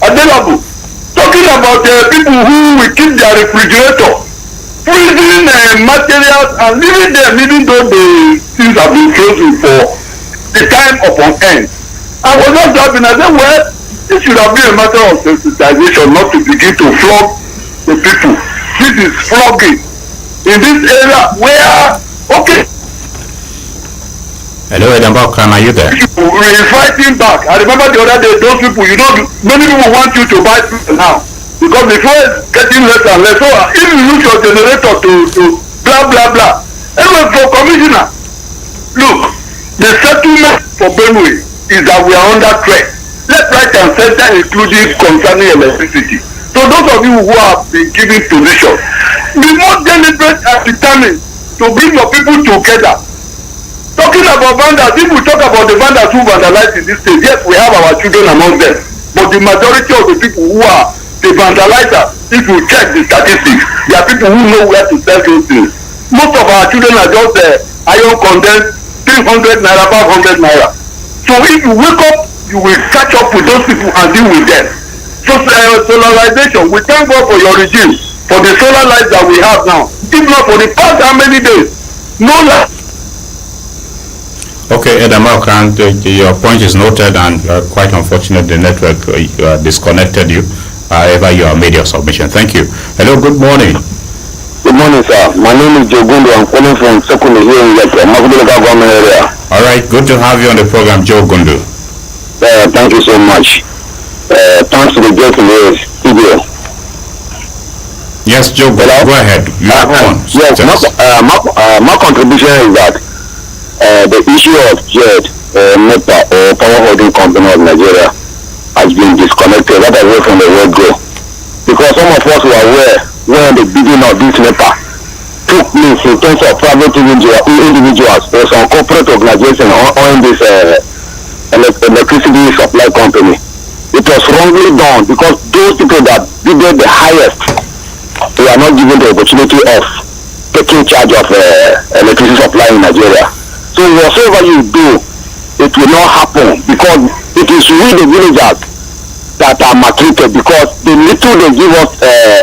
available talking about people who will keep their refrigerator, freezing materials and leaving them even though the things have been frozen for the time upon end. I was not laughing. I said, well, this should have been a matter of sensitization, not to begin to flog the people. This is flogging in this area where, okay. Hello, Edambaukan, are you there? We're fighting back. I remember the other day, those people, many people want you to buy people now. Because before it's getting less and less. So if you use your generator to blah, blah, blah. Anyway, for commissioner, look, the settlement for Benue is that we are under threat. Left, right, and center, including concerning electricity. So those of you who have been given position, be more deliberate and determined to bring your people together. Talking about vandals, if we talk about the vandals who vandalize in this state, yes, we have our children among them. But the majority of the people who are the vandalizers, if you check the statistics, there are people who know where to sell those things. Most of our children are just iron condensed, 300 naira, 500 naira. So if you wake up, you will catch up with those people and deal with them. So solarization, we thank God for your regime, for the solar lights that we have now. If not for the past how many days, no light. Okay, Edambaukan, your point is noted, and quite unfortunate the network disconnected you. However, you have made your submission. Thank you. Hello, good morning. Good morning, sir. My name is Jogundo. I'm calling from Sekuni here in the Makurdi Region area. All right, good to have you on the program, Joe Gundu. Thank you so much. Thanks to the great studio. Yes, Joe, go ahead. You have one. Yes, my contribution is that the issue of JED, NEPA, or Power Holding Company of Nigeria, has been disconnected right away from the word go. Because some of us were aware when the beginning of this NEPA took place in terms of private individuals or some corporate organization on this electricity supply company. It was wrongly done because those people that bidded the highest, they are not given the opportunity of taking charge of electricity supply in Nigeria. So whatever you do, it will not happen because it is we the villagers that are maltreated because the little they give us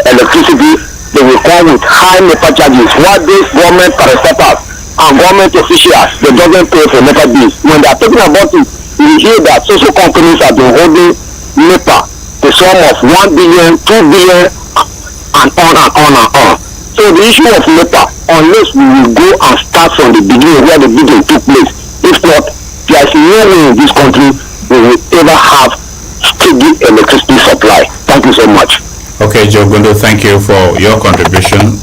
electricity, they will come with high NEPA charges. What these government parastatals and government officials, they doesn't pay for NEPA bills. When they are talking about it, you hear that social companies have been holding NEPA the sum of 1 billion, 2 billion, and on and on and on. So the issue of NEPA, unless we will go and start from the beginning where the bidding took place, if not, there is no way in this country we will ever have steady electricity supply. Thank you so much. Okay, Joe Gundo, thank you for your contribution.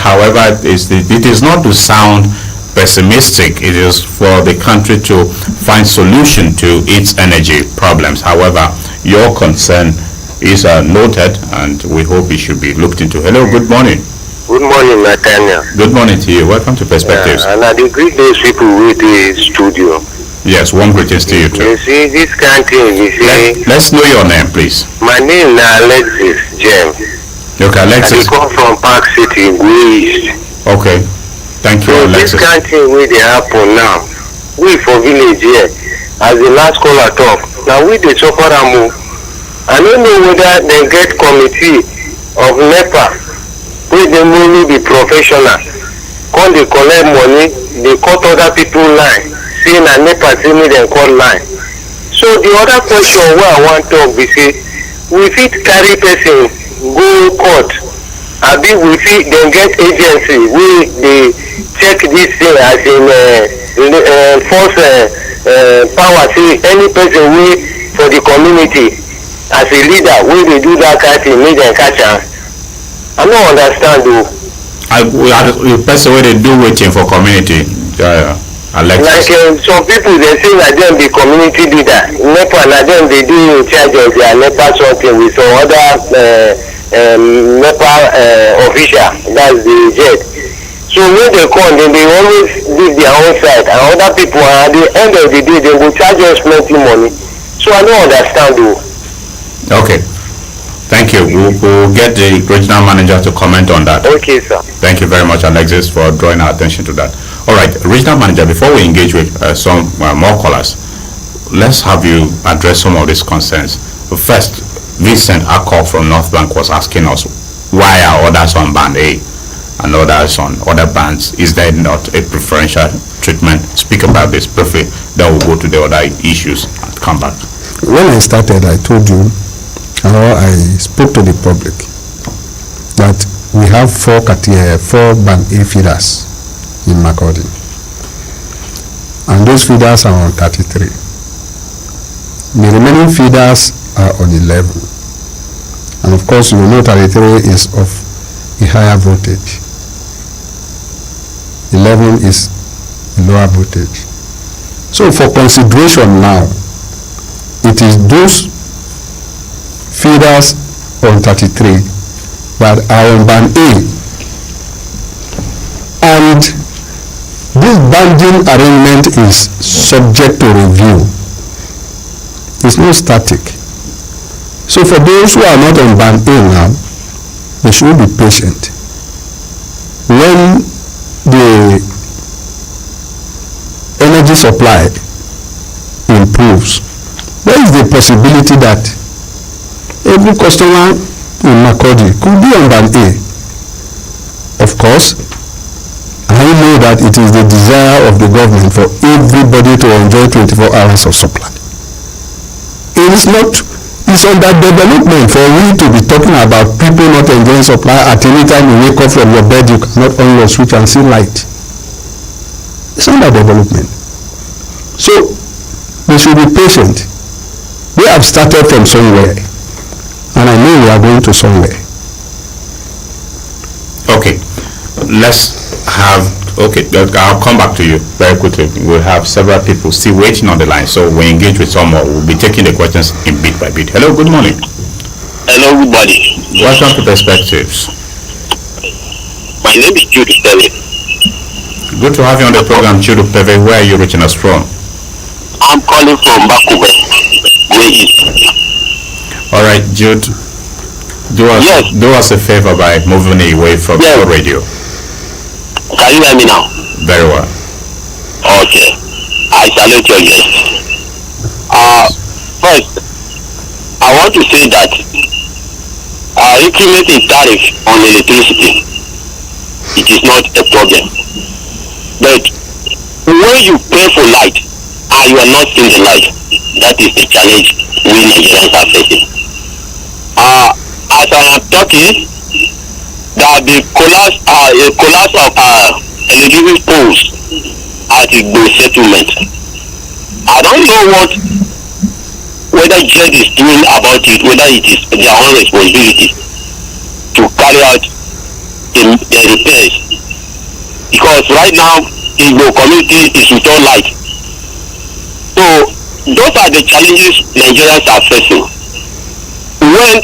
However, it is not to sound pessimistic. It is for the country to find solution to its energy problems. However, your concern is noted, and we hope it should be looked into. Hello, good morning. Good morning, Nathaniel. Good morning to you. Welcome to Perspectives. And I greet those people with the studio. Yes, warm greetings to you too. You see, this kind of thing, you see. Let's know your name, please. My name is Alexis James. Okay, Alexis. I come from Park City, East. Okay, thank you, so Alexis. This kind of thing will happen now. We for village here, as the last caller talk, now we the suffer and move. I don't know whether they get committee of NEPA, where they only be professional. Come they collect money, they cut other people line. say na NEPA say make dem cut line. So the other question wey I wan talk be say we fit carry person go court abi we fit dem get agency wey dey check this thing as in force power say any person wey for the community as a leader wey dey do that kind thing make dem catch am. I no understand o. The person wey dey do wetin for community. Like some people they say that them be community leader. NEPA na them they do in charge of their NEPA something with some other NEPA official. That's the jet. So when they come, then they always leave their own side, and other people at the end of the day they will charge us plenty money. So I don't understand though. Okay. Thank you. We'll get the regional manager to comment on that. Okay, sir. Thank you very much, Alexis, for drawing our attention to that. All right, regional manager, before we engage with some more callers, let's have you address some of these concerns. First, Vincent Akol from North Bank was asking us, why are others on band A and others on other bands? Is there not a preferential treatment? Speak about this briefly, then we'll go to the other issues and come back. When I started, I told you, I spoke to the public that we have four band A feeders in Makurdi, and those feeders are on 33. The remaining feeders are on 11, and of course you know 33 is of a higher voltage, 11 is a lower voltage. So for consideration now, it is those feeders on 33 that are on band A, and this banding arrangement is subject to review. It's not static. So for those who are not on band A now, they should be patient. When the energy supply improves, there is the possibility that every customer in Makurdi could be on band A. Of course, I know that it is the desire of the government for everybody to enjoy 24 hours of supply. It's under development for we to be talking about people not enjoying supply. At any time you wake up from your bed, you cannot on your switch and see light. It's under development. So we should be patient. We have started from somewhere, and I know we are going to somewhere. Okay, I'll come back to you very quickly. We'll have several people still waiting on the line, so we engage with some more. We'll be taking the questions in bit by bit. Hello, good morning. Hello, good morning. Welcome to Perspectives. My name is Jude Peve. Good to have you on the program, Jude Peve. Where are you reaching us from? I'm calling from Bakube, East. All right, Jude. Do us a favor by moving away from your radio. Can you hear me now? Very well. Okay. I salute your guest. First, I want to say that incrementing tariff on electricity, it is not a problem. But when you pay for light and you are not seeing the light, that is the challenge we Nigerians are facing. As I am talking, there have been collapse of electricity poles at the settlement. I don't know whether JED is doing about it, whether it is their own responsibility to carry out the repairs. Because right now, the community is without light. So those are the challenges Nigerians are facing. When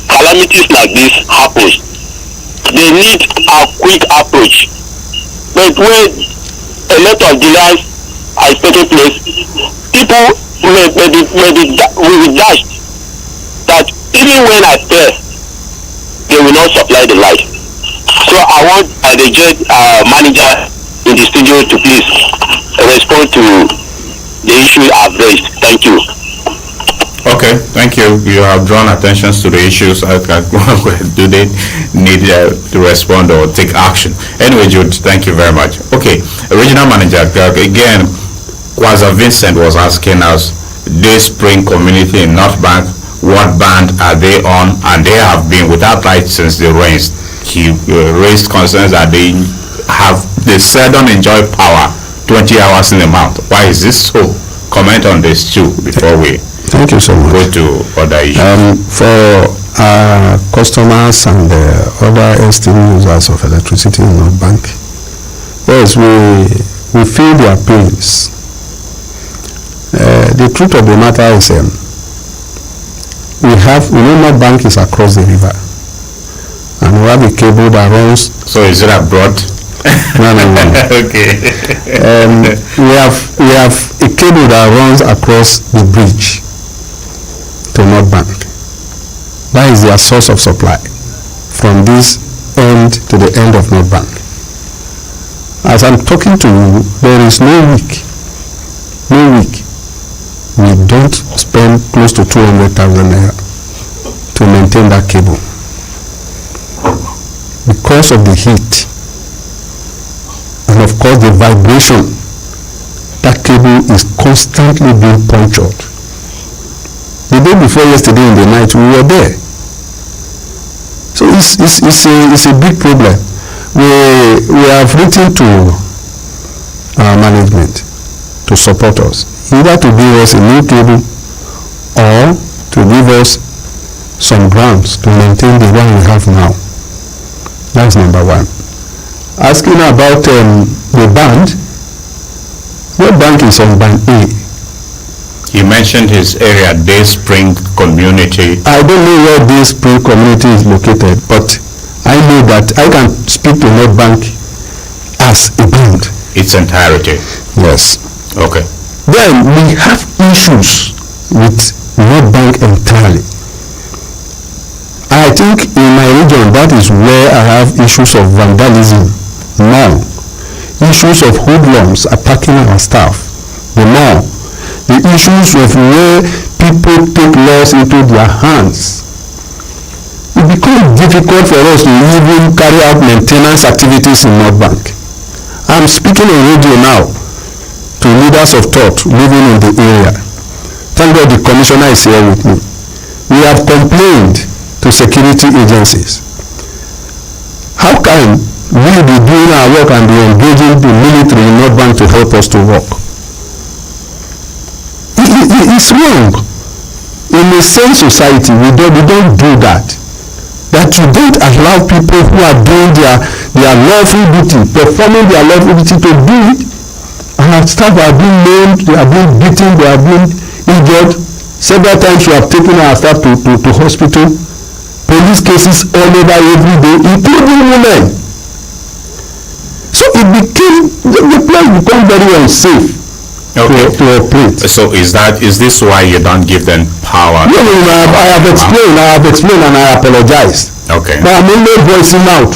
calamities like this happens, they need a quick approach. But when a lot of delays are taking place, people will be dashed that even when I pay, they will not supply the light. So I want the JED manager in the studio to please respond to the issue I've raised. Thank you. Okay, thank you. You have drawn attention to the issues. Do they need to respond or take action? Anyway, Jude, thank you very much. Okay, regional manager, again, Kwaza Vincent was asking us, this spring community in North Bank, what band are they on? And they have been without light since the rains. He raised concerns that they seldom enjoy power 20 hours in a month. Why is this so? Comment on this too before we Thank you so much. go to other issues. For our customers and other esteemed users of electricity in North Bank, yes, we feel their pains. The truth of the matter is, North Bank is across the river, and we have a cable that runs. So is it abroad? No. Okay. We have a cable that runs across the bridge to North Bank. That is their source of supply from this end to the end of North Bank. As I'm talking to you, there is no week we don't spend close to 200,000 naira to maintain that cable because of the heat and of course the vibration. That cable is constantly being punctured. The day before yesterday in the night, we were there. So it's a big problem. We have written to our management to support us, either to give us a new cable or to give us some grounds to maintain the one we have now. That's number one. Asking about the band, what bank is on band A? You mentioned his area, Day Spring Community. I don't know where Day Spring Community is located, but I know that I can speak to North Bank as a band. Its entirety. Yes. Okay. Then we have issues with North Bank entirely. I think in my region that is where I have issues of vandalism now. Issues of hoodlums attacking our staff. The more. The issues of where people take laws into their hands. It becomes difficult for us to even carry out maintenance activities in North Bank. I'm speaking on radio now to leaders of thought living in the area. Thank God the commissioner is here with me. We have complained to security agencies. How can we be doing our work and be engaging the military in North Bank to help us to work? It's wrong. In a sane society, we don't do that. That you don't allow people who are doing their lawful duty, performing their lawful duty to do it, and our staff are being maimed, they are being beaten, they are being injured. Several times we have taken our staff to hospital. Police cases all over every day, including women. So it became, the place became very unsafe. Okay. To operate. So is this why you don't give them power? No, I have explained and I apologized. Okay. But I'm only voicing out.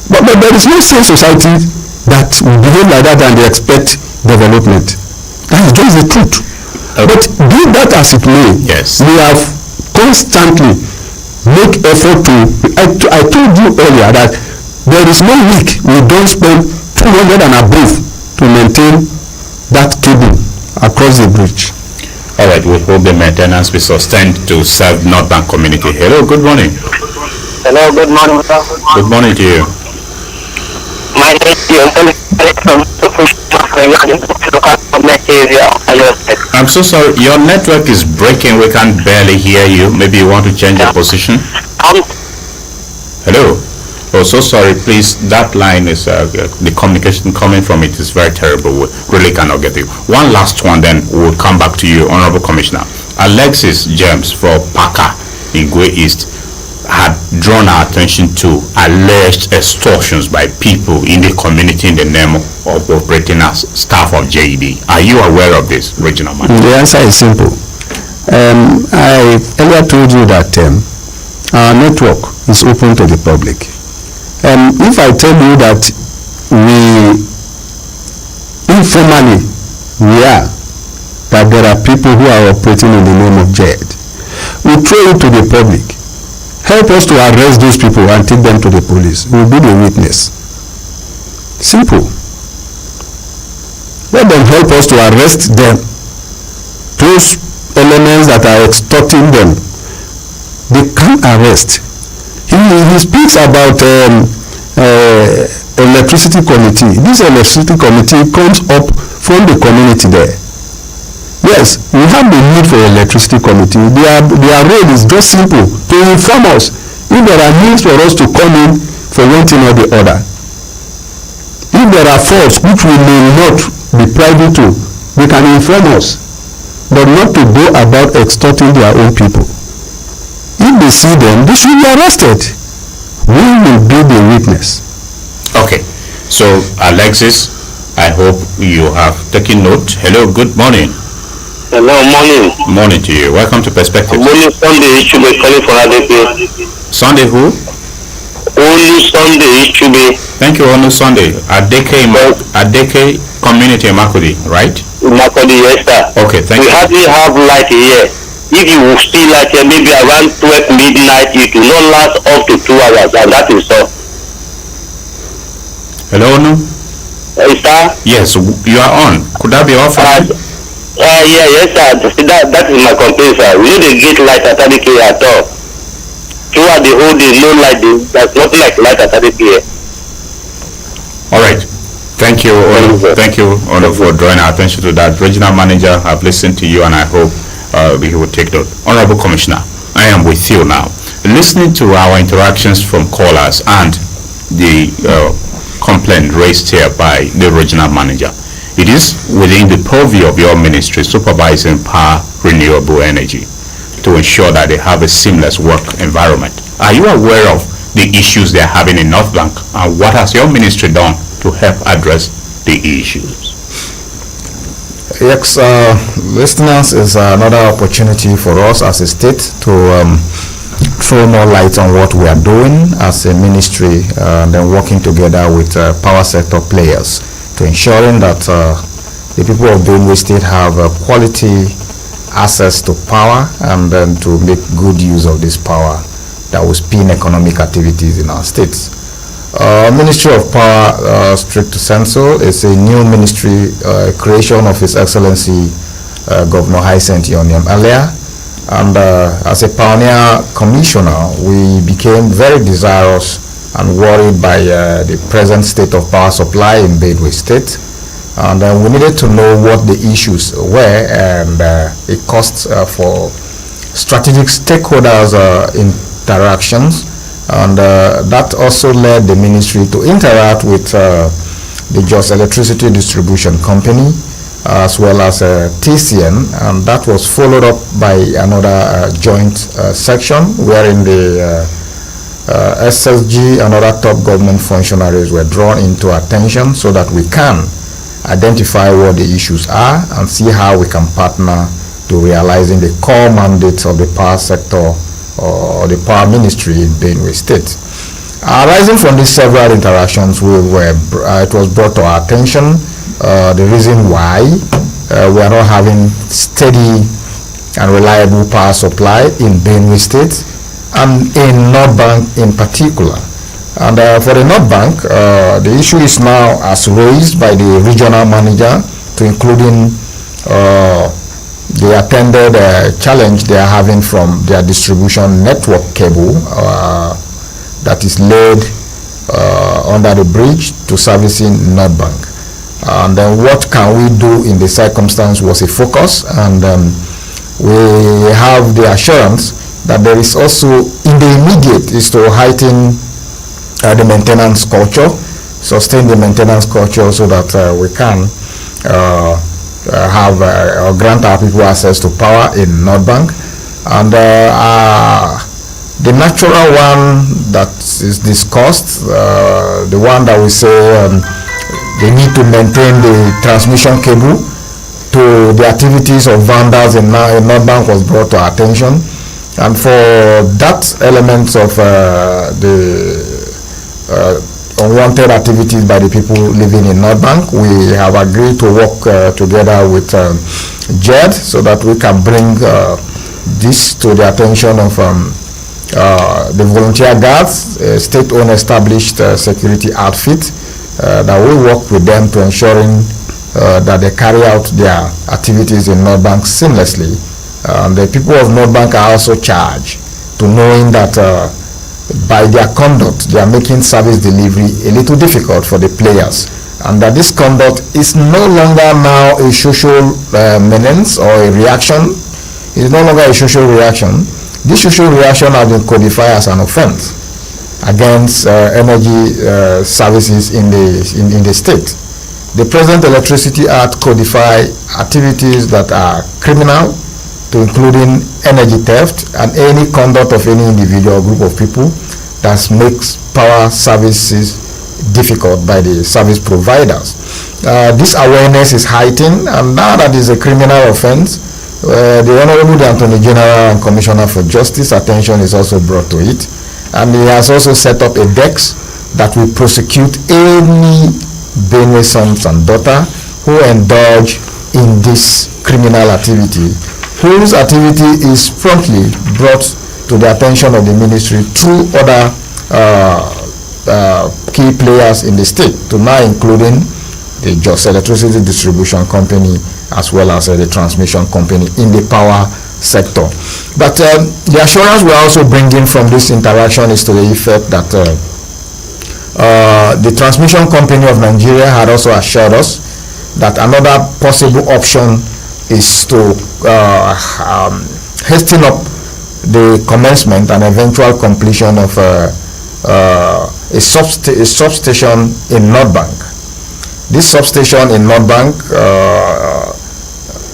But there is no sane society that will behave like that and they expect development. That is just the truth. Okay. But be that as it may, yes, we have constantly make effort to, I told you earlier that there is no week we don't spend 200 and above to maintain that cable across the bridge. All right, we hope the maintenance be sustained to serve North Bank community. Hello, good morning. Hello, good morning, sir. Good morning to you. My name is I'm so sorry, your network is breaking. We can't barely hear you. Maybe you want to change your position. Hello. Oh, so sorry. Please, that line is the communication coming from it is very terrible. We really cannot get you. One last one, then we'll come back to you, Honorable Commissioner. Alexis James for Paka in Gwe East had drawn our attention to alleged extortions by people in the community in the name of operating as staff of JED. Are you aware of this, Regional Manager? The answer is simple. I earlier told you that our network is open to the public. If I tell you that we informally that there are people who are operating in the name of JED, will throw it to the public. Help us to arrest those people and take them to the police. We will be the witness. Simple. Let them help us to arrest them. Those elements that are extorting them, they can arrest. He speaks about electricity committee. This electricity committee comes up from the community there. Yes, we have the need for electricity committee. Their role is just simple, to inform us if there are needs for us to come in for one thing or the other. If there are faults which we may not be privy to, they can inform us, but not to go about extorting their own people. If they see them, they should be arrested. We will be the witness. Okay, so Alexis, I hope you have taken note. Hello, good morning. Hello, morning. Morning to you. Welcome to Perspective. Morning, Sunday. It should be calling for ADP. Sunday who? Only Sunday. It should be. Thank you, Onu Sunday. Adeke community in Makurdi, right? Makurdi, yes, sir. Okay, thank you. We hardly have light here. If you will still light here, maybe around 12 midnight, it will not last up to 2 hours, and that is all. Hello, Onu? Sir? Yes, you are on. Could that be off? Yes, sir. That is my complaint, sir. We need to get light at ADP at all. Throughout the whole day, no light. There's nothing like light at ADP here. All right. Thank you, Onu. Thank you, Onu, for drawing our attention to that. Regional manager, I've listened to you, and I hope he will take note. Honorable Commissioner, I am with you now. Listening to our interactions from callers and the complaint raised here by the regional manager, it is within the purview of your ministry supervising power renewable energy to ensure that they have a seamless work environment. Are you aware of the issues they're having in North Bank, and what has your ministry done to help address the issues? Yes, listeners, is another opportunity for us as a state to throw more light on what we are doing as a ministry, and then working together with power sector players to ensuring that the people of Benue State have quality access to power, and then to make good use of this power that will spin economic activities in our states. Ministry of Power, strict to sensu, is a new ministry creation of His Excellency Governor Hyacinth earlier, and as a pioneer commissioner, we became very desirous and worried by the present state of power supply in Benue State, and we needed to know what the issues were, and it costs for strategic stakeholders interactions, and that also led the ministry to interact with the Jos Electricity Distribution Company, as well as TCN, and that was followed up by another joint section wherein the SSG and other top government functionaries were drawn into attention so that we can identify what the issues are and see how we can partner to realizing the core mandates of the power sector or the power ministry in Benue State. Arising from these several interactions, it was brought to our attention the reason why we are not having steady and reliable power supply in Benue State and in North Bank in particular. And for the North Bank, the issue is now as raised by the regional manager to including the attended challenge they are having from their distribution network cable that is laid under the bridge to servicing North Bank. And then what can we do in the circumstance was a focus, and we have the assurance that there is also in the immediate is to heighten the maintenance culture, sustain the maintenance culture so that we can have or grant our people access to power in North Bank. And the natural one that is discussed, the one that we say they need to maintain the transmission cable to the activities of vandals in North Bank, was brought to our attention. And for that element of the unwanted activities by the people living in North Bank, we have agreed to work together with JED so that we can bring this to the attention of the volunteer guards, a state-owned established security outfit that will work with them to ensuring that they carry out their activities in North Bank seamlessly. The people of North Bank are also charged to knowing that by their conduct they are making service delivery a little difficult for the players, and that this conduct is no longer now a social menace or a reaction. It is no longer a social reaction. This social reaction has been codified as an offense against energy services in the state. The present Electricity Act codify activities that are criminal, to including energy theft and any conduct of any individual or group of people that makes power services difficult by the service providers. This awareness is heightened, and now that is a criminal offense, the Honorable Attorney General and Commissioner for Justice attention is also brought to it, and he has also set up a DEX that will prosecute any Benue sons and daughter who indulge in this criminal activity, whose activity is promptly brought to the attention of the ministry through other key players in the state, to now including the Jos Electricity Distribution Company as well as the transmission company in the power sector. But the assurance we are also bringing from this interaction is to the effect that the transmission company of Nigeria had also assured us that another possible option is to hasten up the commencement and eventual completion of a substation in North Bank. This substation in North Bank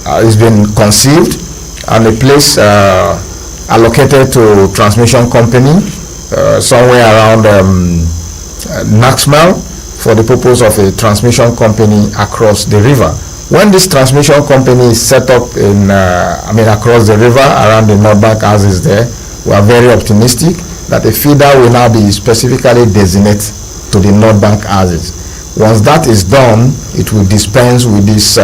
has been conceived, and a place allocated to transmission company somewhere around Naxmal for the purpose of a transmission company across the river. When this transmission company is set up in, across the river around the North Bank houses there, we are very optimistic that a feeder will now be specifically designated to the North Bank houses. Once that is done, it will dispense with this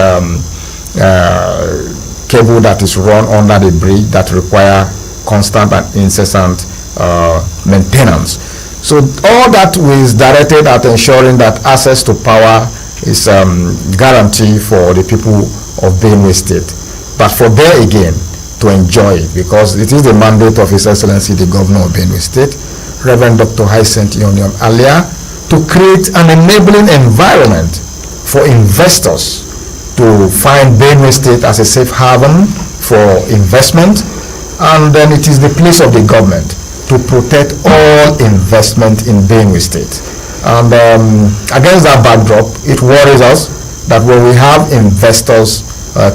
cable that is run under the bridge that require constant and incessant maintenance. So all that is directed at ensuring that access to power is guaranteed for the people of Benue State, but for there again to enjoy it, because it is the mandate of His Excellency the Governor of Benue State, Reverend Dr. Hyacinth Yonion Alia, to create an enabling environment for investors to find Benue State as a safe haven for investment, and then it is the place of the government to protect all investment in Benue State. And against that backdrop, it worries us that when we have investors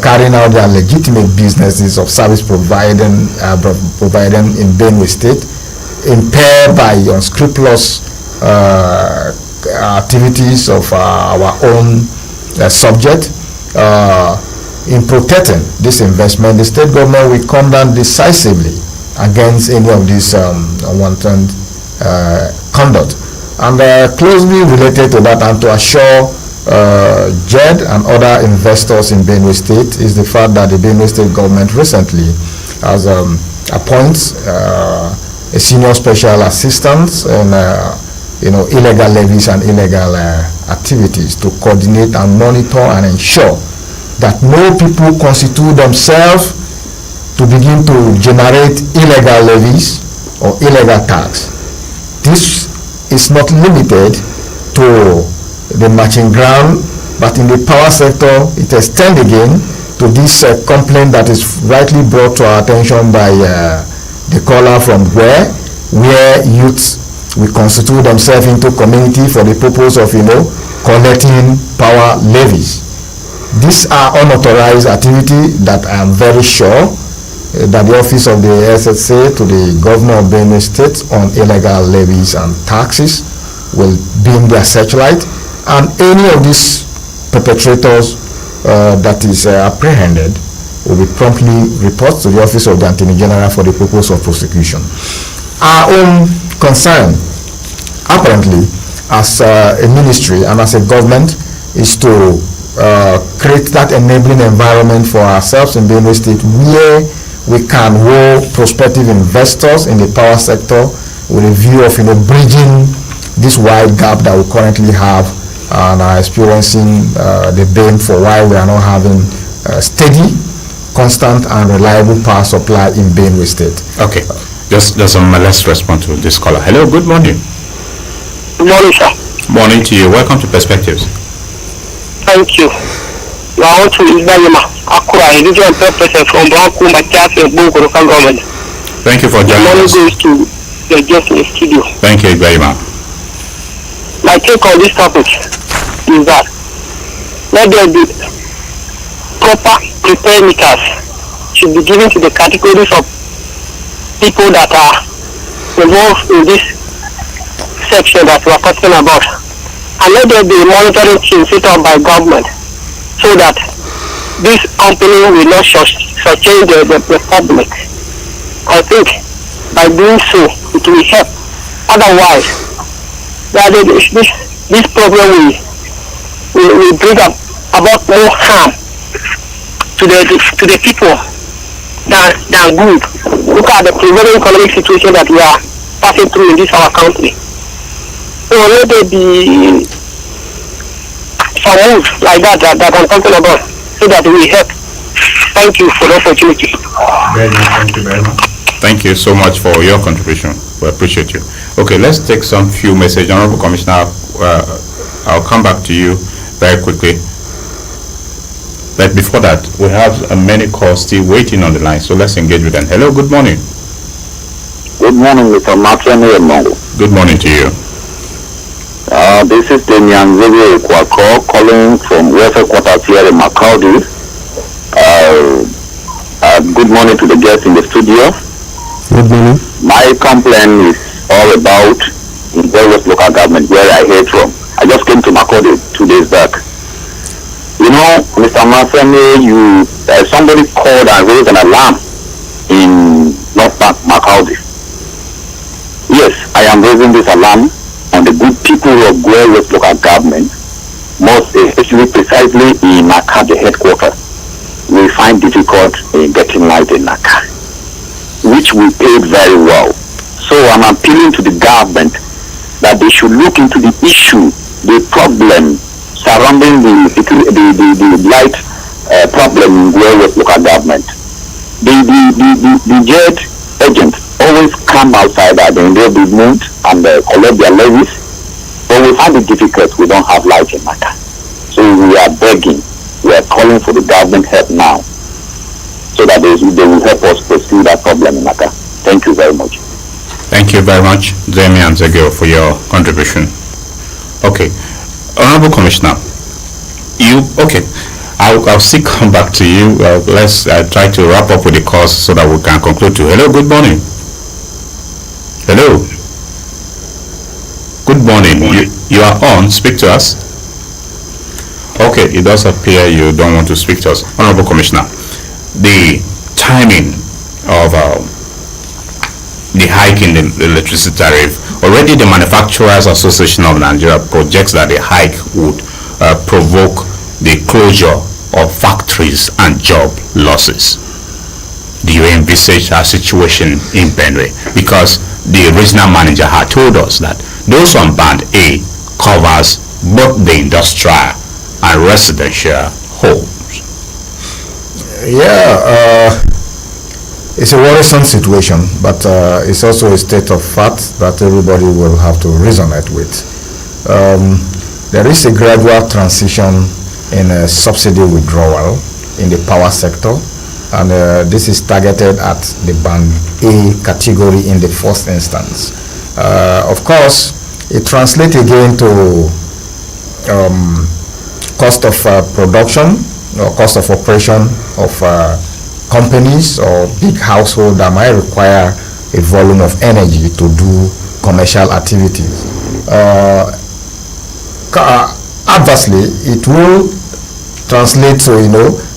carrying out their legitimate businesses of service providing in Benue State, impaired by unscrupulous activities of our own subject, in protecting this investment, the state government will come down decisively against any of this unwanted conduct. And closely related to that, and to assure JED and other investors in Benue State, is the fact that the Benue State government recently has appointed a senior special assistant in illegal levies and illegal activities to coordinate and monitor and ensure that no people constitute themselves to begin to generate illegal levies or illegal tax. This is not limited to the matching ground, but in the power sector it extends again to this complaint that is rightly brought to our attention by the caller from where youths will constitute themselves into community for the purpose of collecting power levies. These are unauthorized activity that I am very sure that the office of the SSA to the governor of Benue State on illegal levies and taxes will beam their searchlight, and any of these perpetrators that is apprehended will be promptly reported to the office of the Attorney General for the purpose of prosecution. Our own concern, apparently, as a ministry and as a government, is to create that enabling environment for ourselves in Benue State where we can hold prospective investors in the power sector with a view of bridging this wide gap that we currently have and are experiencing the pain for why we are not having steady, constant and reliable power supply in Benue State. Okay, just let's respond to this caller. Hello, good morning. Good morning, sir. Morning to you. Welcome to Perspectives. Thank you. You are on to Isbayama, Akura, regional president from Banku, Matias, and Bogo local government. Thank you for joining us. Goes to the guest in the studio. Thank you very much. My take on this topic is that let there be proper prepared meters should be given to the categories of people that are involved in this section that we are talking about, and let there be a monitoring team set up by government so that this company will not shortchange the public. I think by doing so it will help. Otherwise, this problem will bring about more harm to the people than good. Look at the prevailing economic situation that we are passing through in this our country. So let there be some moves like that I'm talking about so that we help. Thank you for the opportunity. Thank you very much. Thank you so much for your contribution. We appreciate you. Okay, let's take some few messages. Honorable Commissioner, I'll come back to you very quickly. But before that, we have many calls still waiting on the line, so let's engage with them. Hello, good morning. Good morning, Mr. Nathaniel and Nongu. Good morning to you. This is the Nyanzebe Kwako calling from welfare quarters here in Makurdi. Good morning to the guests in the studio. Good morning. My complaint is all about in various local government where I hail from. I just came to Makurdi 2 days back. You know, Mr. Nathaniel, somebody called and raised an alarm in North Makurdi. Yes, I am raising this alarm on the good people of various local government, most especially precisely in Naka, the headquarters. We find difficult in getting light in Naka, which we paid very well. So I'm appealing to the government that they should look into the issue, the problem surrounding the light problem in various local government. The jet agents always come outside at the end of the month and collect their levies, but we find it difficult. We don't have light in Naka. So we are begging, we are calling for the government help now so that they will help us pursue that problem in Naka. Thank you very much. Thank you very much, Zemi and Zegeo, for your contribution. Okay, Honorable Commissioner, I'll still come back to you. Let's try to wrap up with the calls so that we can conclude too. Hello, good morning. Hello. Good morning. You are on. Speak to us. Okay, it does appear you don't want to speak to us. Honorable Commissioner, the timing of the hike in the electricity tariff, already the Manufacturers Association of Nigeria projects that the hike would provoke the closure of factories and job losses. Do you envisage a situation in Benue? Because the regional manager had told us that those on band A covers both the industrial and residential homes. Yeah, it's a worrisome situation, but it's also a state of fact that everybody will have to resonate with. There is a gradual transition in subsidy withdrawal in the power sector, and this is targeted at the band A category in the first instance. Of course, it translates again to cost of production or cost of operation of companies or big household that might require a volume of energy to do commercial activities. Adversely, it will translate to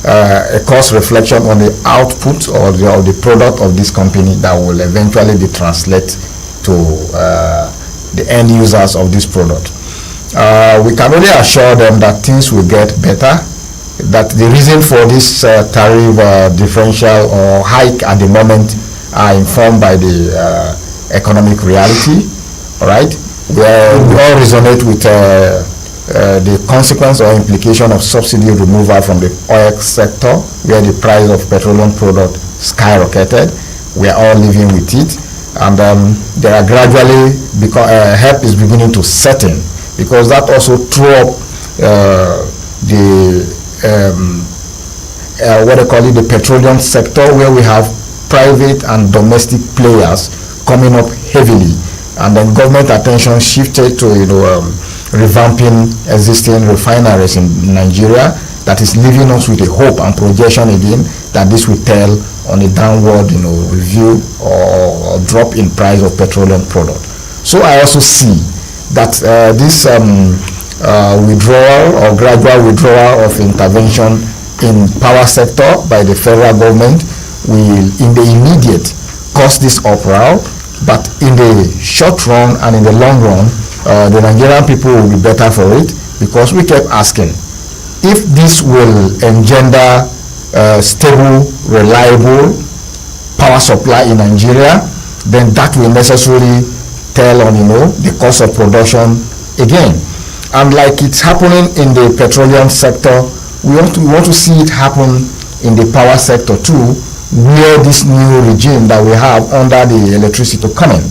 a cost reflection on the output or the product of this company that will eventually be translated to the end users of this product. We can only assure them that things will get better that the reason for this tariff differential or hike at the moment are informed by the economic reality. All right, we all resonate with the consequence or implication of subsidy removal from the oil sector, where the price of petroleum product skyrocketed. We are all living with it, and there are gradually help is beginning to set in, because that also threw up the what they call it, the petroleum sector, where we have private and domestic players coming up heavily, and then government attention shifted to revamping existing refineries in Nigeria. That is leaving us with a hope and projection again that this will tell on a downward review or drop in price of petroleum product. So I also see that this withdrawal or gradual withdrawal of intervention in power sector by the federal government will in the immediate cause this uproar, but in the short run and in the long run the Nigerian people will be better for it, because we kept asking if this will engender stable, reliable power supply in Nigeria, then that will necessarily tell on the cost of production again. And like it's happening in the petroleum sector, we want to see it happen in the power sector too, where this new regime that we have under the electricity coming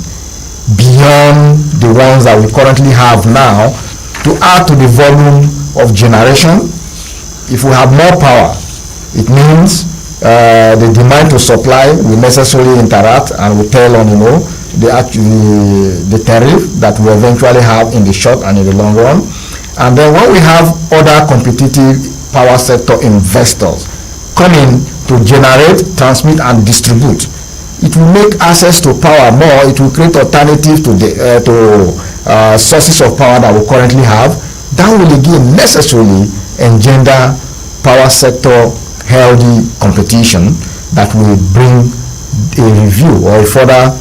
beyond the ones that we currently have now, to add to the volume of generation. If we have more power, it means the demand to supply will necessarily interact and will tell on the tariff that we eventually have in the short and in the long run. And then when we have other competitive power sector investors coming to generate, transmit and distribute, it will make access to power more. It will create alternative to the sources of power that we currently have. That will again necessarily engender power sector healthy competition that will bring a review or a further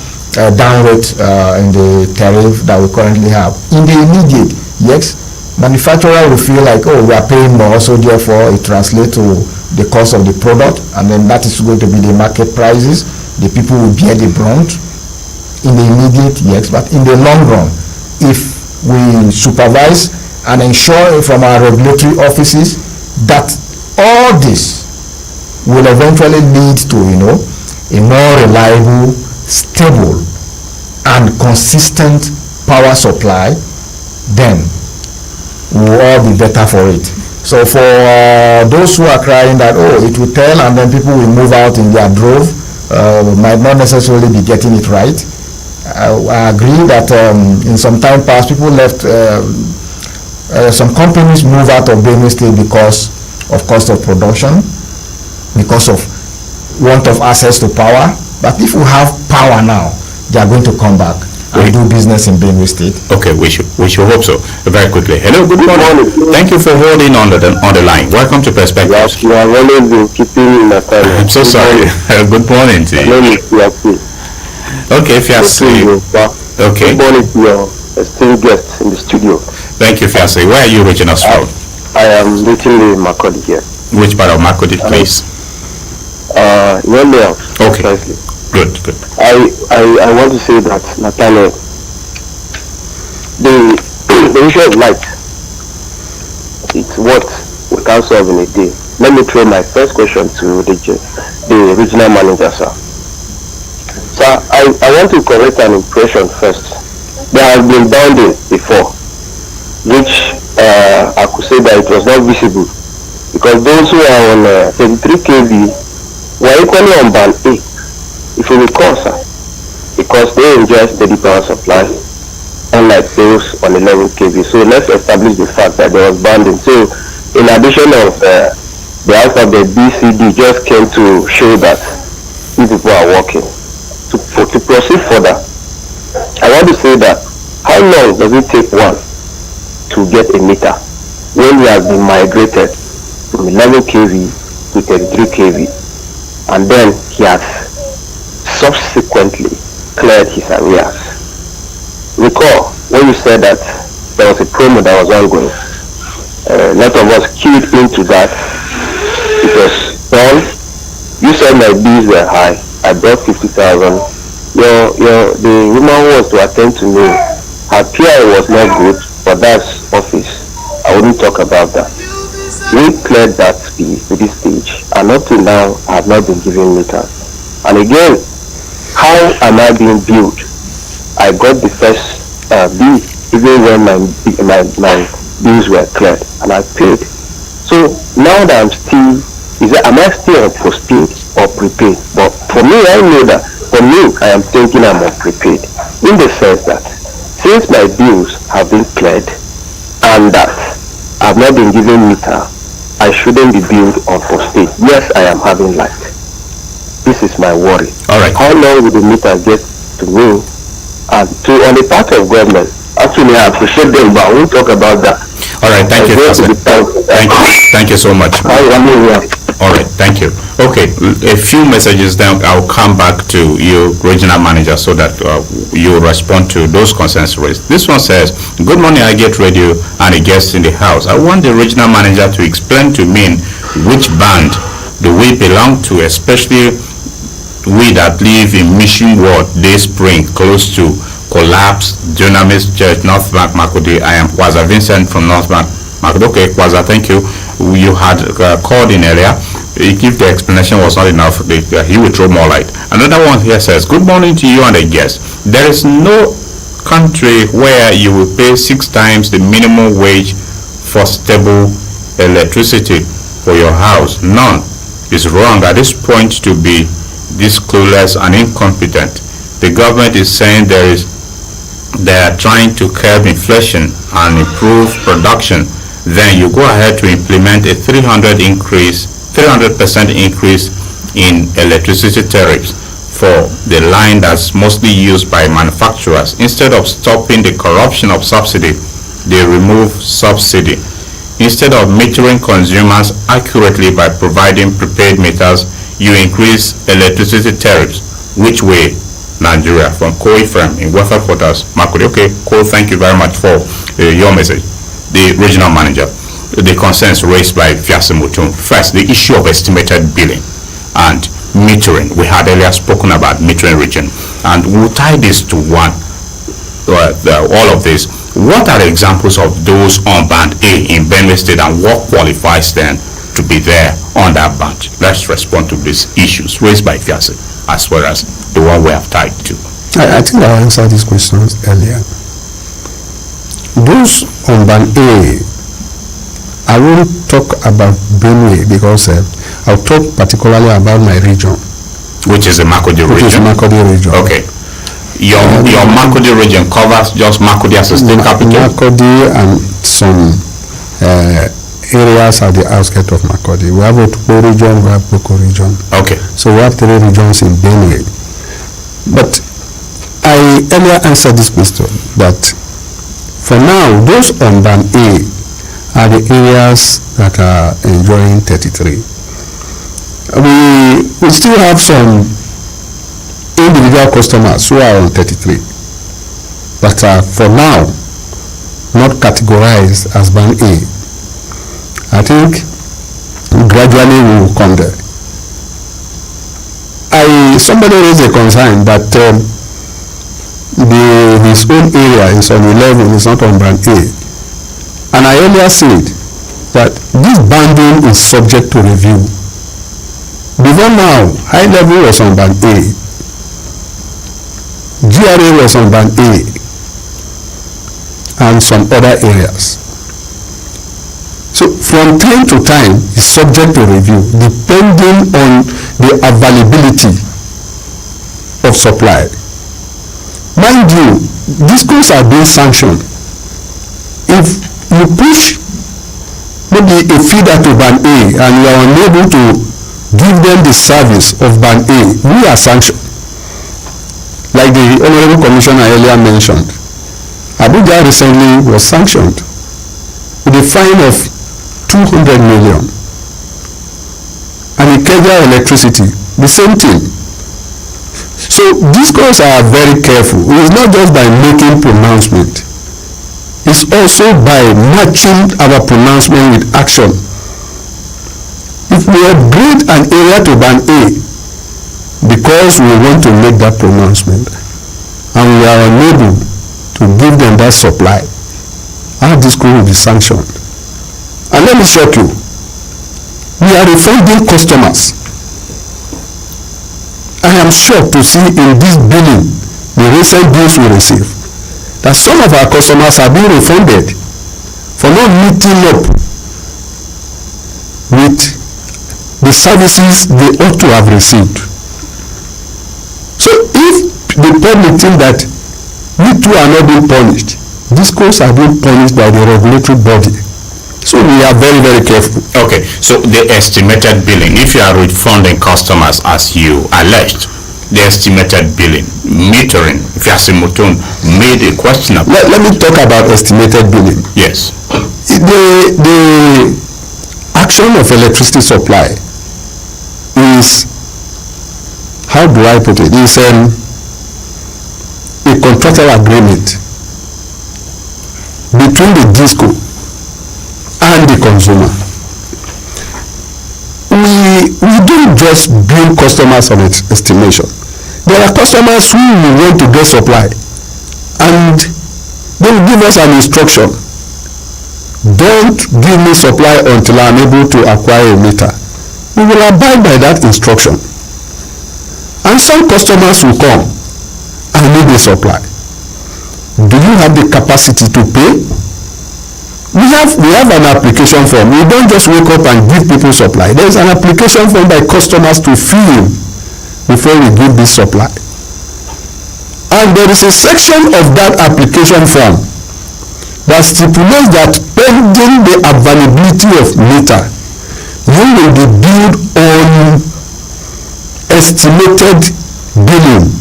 downrate in the tariff that we currently have. In the immediate, yes, manufacturer will feel like, oh, we are paying more, so therefore it translates to the cost of the product, and then that is going to be the market prices. The people will bear the brunt in the immediate, yes, but in the long run, if we supervise and ensure from our regulatory offices that all this will eventually lead to a more reliable, stable and consistent power supply, then we will all be better for it. So for those who are crying that, oh, it will tell and then people will move out in their drove, might not necessarily be getting it right. I agree that in some time past people left, some companies move out of Benue State because of cost of production, because of want of access to power. But if we have power now, they are going to come back and do business in Benue State. Okay, we should hope so. Very quickly. Hello, good morning. Thank you for holding on the line. Welcome to Perspectives. Yes, you have always been keeping me. I'm so sorry. Good morning to you. Okay, Fiasi. Okay. Good morning to your esteemed guests in the studio. Thank you, Fiasi. Where are you reaching us from? I am reaching the Makurdi here. Which part of Makurdi, please? Renewable. Okay. Precisely. Good. I want to say that, Nathaniel, the issue of light, it's what we can solve in a day. Let me throw my first question to the regional manager, sir. Sir, I want to correct an impression first. There has been bounding before, which I could say that it was not visible, because those who are on 33 kV were equally on band A, if you recall, sir, because they enjoy steady power supply, unlike those on 11 kV. So let's establish the fact that there was banding. So in addition of the outcome of the BCD just came to show that these people are working. To proceed further, I want to say that how long does it take one to get a meter when he has been migrated from 11 kV to 33 kV, and then he has subsequently cleared his arrears? Recall when you said that there was a promo that was ongoing. A lot of us queued into that Because one, you said my bills were high. I brought 50,000. The woman who was to attend to me, her PI was not good, but that's office. I wouldn't talk about that. We cleared that to this stage, and up to now, I have not been given meters. And again, how am I being billed? I got the first bill even when my bills were cleared, and I paid. So now that am I still on postpaid or prepaid? But for me, I know that for me, I am thinking I'm on prepaid, in the sense that since my bills have been cleared and that I have not been given meter, I shouldn't be billed on postpaid. Yes, I am having light. This is my worry. All right. How long will the meter get to me? And on the part of government, actually I appreciate them, but I won't talk about that. All right, thank you. Thank you so much. All right, thank you. Okay, a few messages, then I'll come back to you, regional manager, so that you respond to those concerns raised. This one says, good morning, I get radio and a guest in the house. I want the regional manager to explain to me which band do we belong to, especially we that live in Mission Ward, Day Spring, close to Collapse, Dunamis Church, North Bank, Makurdi. I am Kwaza Vincent from North Bank, Makurdi. Okay, Kwaza, thank you. You had called in earlier. If the explanation was not enough, he will throw more light. Another one here says, good morning to you and the guest. There is no country where you will pay 6 times the minimum wage for stable electricity for your house. None. It's wrong at this point to be this clueless and incompetent. The government is saying they are trying to curb inflation and improve production. Then you go ahead to implement a 300% increase in electricity tariffs for the line that's mostly used by manufacturers. Instead of stopping the corruption of subsidy, they remove subsidy. Instead of metering consumers accurately by providing prepaid meters, you increase electricity tariffs. Which way? Nigeria. From Koi Firm in Welfare Quarters, Makurdi. Okay, Cole, thank you very much for your message. The regional manager, the concerns raised by Fiasimutun. First, the issue of estimated billing and metering. We had earlier spoken about metering region, and we'll tie this to one. All of this. What are the examples of those on band A in Benue State, and what qualifies them to be there on that band? Let's respond to these issues raised by Fiasi as well as the one we have tied to. I think I answered these questions earlier. Those on band A, I won't talk about Benue because I'll talk particularly about my region, which is the Makurdi region. Okay. Your Makurdi region covers just Makurdi as a state capital? Makurdi and some areas at the outskirts of Makurdi. We have Otukpo region, we have Boko region. Okay. So we have 3 regions in Benue. But I earlier answered this question that for now, those on band A are the areas that are enjoying 33. We still have some individual customers who are on 33 that are for now not categorized as band A. I think gradually we will come there. Somebody raised a concern that his own area is on 11, is not on band A. And I earlier said that this banding is subject to review. Before now, high level was on band A, GRA was on band A, and some other areas. So from time to time, it's subject to review depending on the availability of supply. Mind you, discos are being sanctioned. If you push maybe a feeder to band A and you are unable to give them the service of band A, we are sanctioned. Like the Honorable Commissioner earlier mentioned, Abuja recently was sanctioned with a fine of 200 million. And Ikeja Electricity, the same thing. So these guys are very careful. It is not just by making pronouncement. It's also by matching our pronouncement with action. If we upgrade an area to band A because we want to make that pronouncement and we are unable to give them that supply, our disco will be sanctioned. And let me shock you, we are refunding customers. I am shocked to see in this billing, the recent bills we receive, that some of our customers are being refunded for not meeting up with the services they ought to have received. So if the public think that we too are not being punished, discos are being punished by the regulatory body. So we are very, very careful. Okay, so the estimated billing, if you are refunding customers as you alleged, the estimated billing, metering, if you are simultaneous, made a question about. Let me talk about estimated billing. Yes. The action of electricity supply is, how do I put it, is a contractual agreement between the disco and the consumer. We don't just bill customers on its estimation. There are customers who will want to get supply and they will give us an instruction. Don't give me supply until I am able to acquire a meter. We will abide by that instruction. And some customers will come, I need a supply. Do you have the capacity to pay? We have an application form. We don't just wake up and give people supply. There is an application form by customers to fill before we give this supply. And there is a section of that application form that stipulates that pending the availability of meter, you will be billed on estimated billing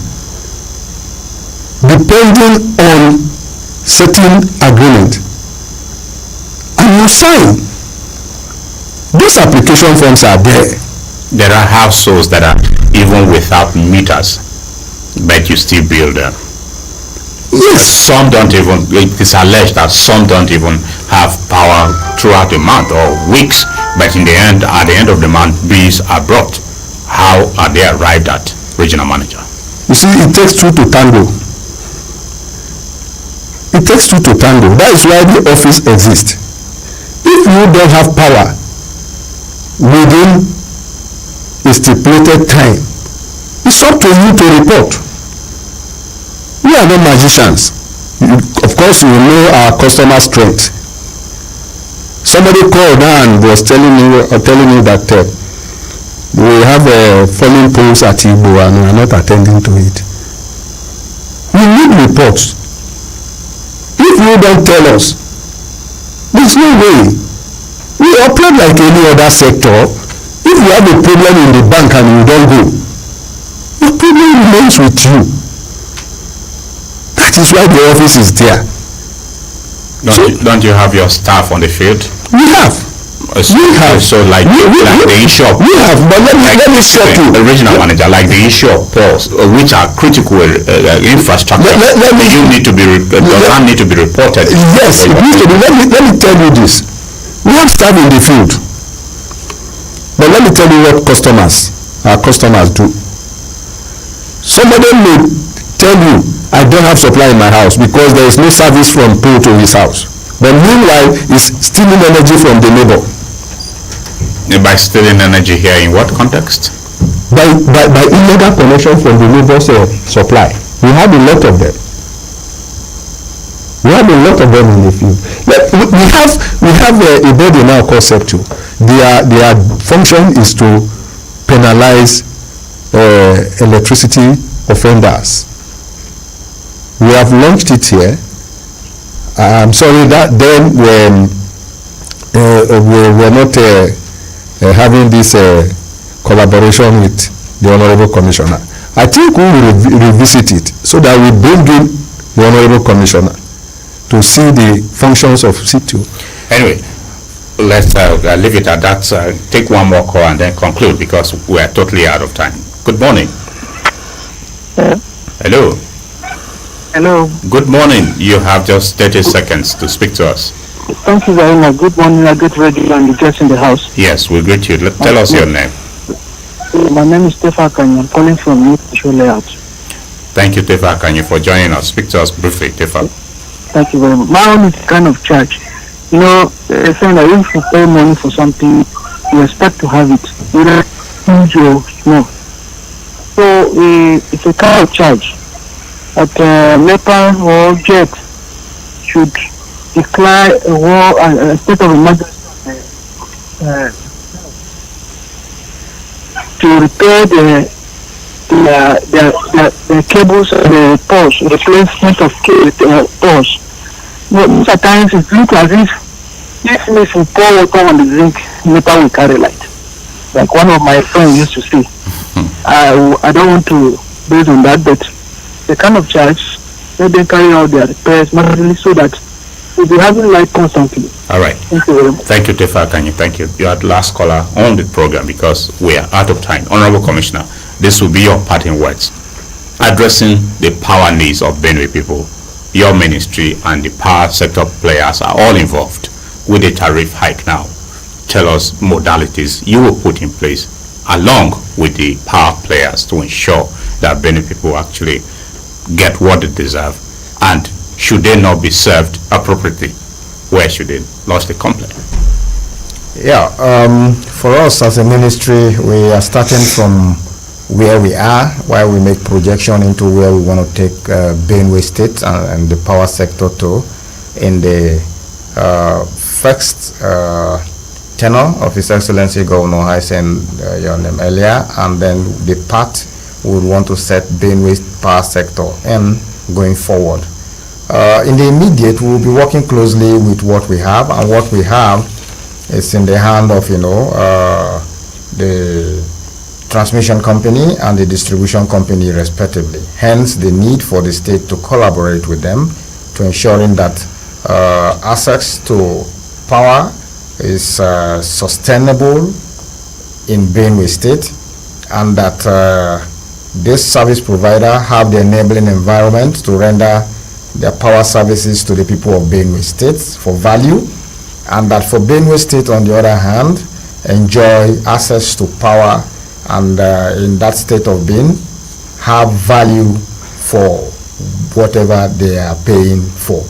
depending on certain agreement. And you sign. Those application forms are there. There are households that are even without meters, but you still bill them. Yes. Some don't even, it is alleged that some don't even have power throughout the month or weeks, but in the end, at the end of the month, bills are brought. How are they arrived at, regional manager? You see, it takes two to tango. It takes two to tango. That is why the office exists. If you don't have power within a stipulated time, it's up to you to report. We are not magicians. Of course, we know our customer strength. Somebody called and was telling me that we have falling poles at Igbo and we are not attending to it. We need reports. If you don't tell us, there's no way. We operate like any other sector. If you have a problem in the bank and you don't go, the problem remains with you. That is why the office is there. Don't you have your staff on the field? We have. So like the issue of... We have, but let me show you. The regional manager, like the issue of poles, which are critical infrastructure, you need to be need to be reported. Yes, it needs to be. Let me tell you this. We have staff in the field, but let me tell you what our customers do. Somebody may tell you, I don't have supply in my house because there is no service from pole to his house. But meanwhile, he's stealing energy from the neighbor. By stealing energy here, in what context? By illegal connection from the neighbor's supply. We have a lot of them. We have a lot of them in the field. We have a body now called SEPTU. Their function is to penalize electricity offenders. We have launched it here. I'm sorry that then when we were not having this collaboration with the Honorable Commissioner. I think we will revisit it so that we bring in the Honorable Commissioner to see the functions of SEPTU. Anyway, let's leave it at that. Take one more call and then conclude because we are totally out of time. Good morning. Hello. Hello. Good morning. You have just 30 seconds to speak to us. Thank you very much. Good morning. I get ready and the guests in the house. Yes, we greet you. Tell us your name. My name is Tefa Kanya. I'm calling from New Layout. Thank you, Tefa Kanya, for joining us. Speak to us briefly, Tefa. Thank you very much. My own is kind of charge. You know, a friend, I if you pay money for something, you expect to have it, whether huge or small. So it's a kind of charge that NEPA or JET should declare a war and a state of emergency to repair the cables and the poles, the placement of poles. Most of the times it looks as if means we pour water on the zinc, later we carry light. Like one of my friends used to say. I don't want to base on that, but the kind of charge, let them carry out their repairs manually so that we'll be having light constantly. All right. Thank you very much. Thank you, Tefa Kanya. Thank you. You are the last caller on the program because we are out of time. Honorable Commissioner, this will be your parting words. Addressing the power needs of Benue people, your ministry and the power sector players are all involved with the tariff hike now. Tell us modalities you will put in place along with the power players to ensure that Benue people actually get what they deserve, and should they not be served appropriately, where should they lodge the complaint? Yeah, for us as a ministry, we are starting from where we are, while we make projection into where we want to take Benue State and the power sector to in the first tenure of His Excellency Governor Hysen, your name earlier, and then the path we would want to set Benue power sector in going forward. In the immediate, we will be working closely with what we have, and what we have is in the hand of, the transmission company and the distribution company respectively. Hence the need for the state to collaborate with them to ensuring that access to power is sustainable in Benue State, and that this service provider have the enabling environment to render their power services to the people of Benue State for value, and that for Benue State on the other hand enjoy access to power and in that state of being have value for whatever they are paying for.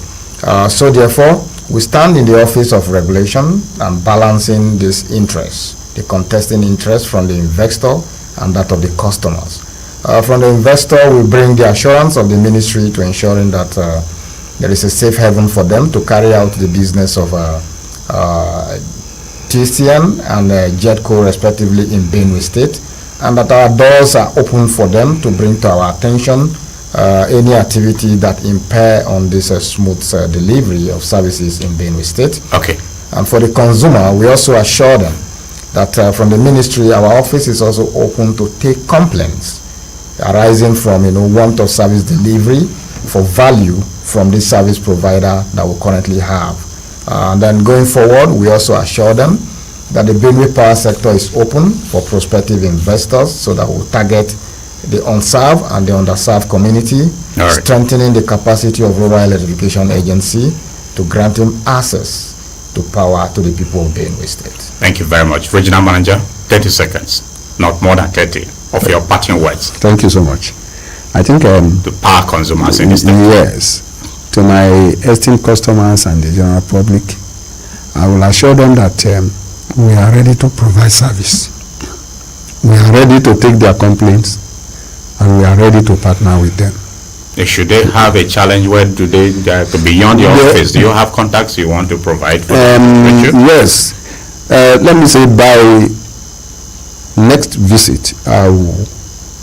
So therefore we stand in the office of regulation and balancing these interests, the contesting interest from the investor and that of the customers. From the investor, we bring the assurance of the ministry to ensuring that there is a safe haven for them to carry out the business of TCN and JETCO respectively in Benue State, and that our doors are open for them to bring to our attention any activity that impair on this smooth delivery of services in Benue State. Okay. And for the consumer, we also assure them that from the ministry, our office is also open to take complaints arising from want of service delivery for value from this service provider that we currently have. And then going forward, we also assure them that the Benue power sector is open for prospective investors, so that we'll target the unserved and the underserved community, strengthening the capacity of Rural Electrification Agency to grant him access to power to the people of Benue State. Thank you very much. Regional Manager, 30 seconds, not more than 30, of your parting words. Thank you so much. I think the power consumers in this state. Yes, to my esteemed customers and the general public, I will assure them that we are ready to provide service. We are ready to take their complaints, and we are ready to partner with them. Should they have a challenge, where do they beyond your office? Do you have contacts you want to provide for yes. Let me say by next visit, I will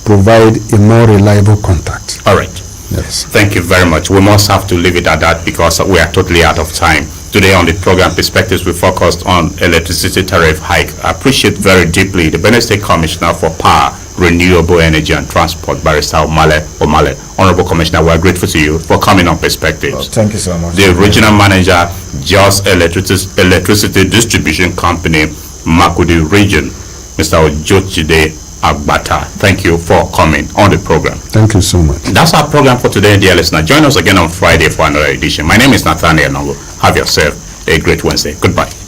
provide a more reliable contact. All right. Yes. Thank you very much. We must have to leave it at that because we are totally out of time. Today on the program Perspectives, we focused on electricity tariff hike. I appreciate very deeply the Benue State Commissioner for Power, Renewable Energy and Transport, Barrister Omale. Honorable Commissioner, we are grateful to you for coming on Perspectives. Thank you so much. The Regional Manager, Jos Electricity Distribution Company, Makurdi Region, Mr. Ojochide Agbata. Thank you for coming on the program. Thank you so much. That's our program for today, dear listener. Join us again on Friday for another edition. My name is Nathaniel Nongu. Have yourself a great Wednesday. Goodbye.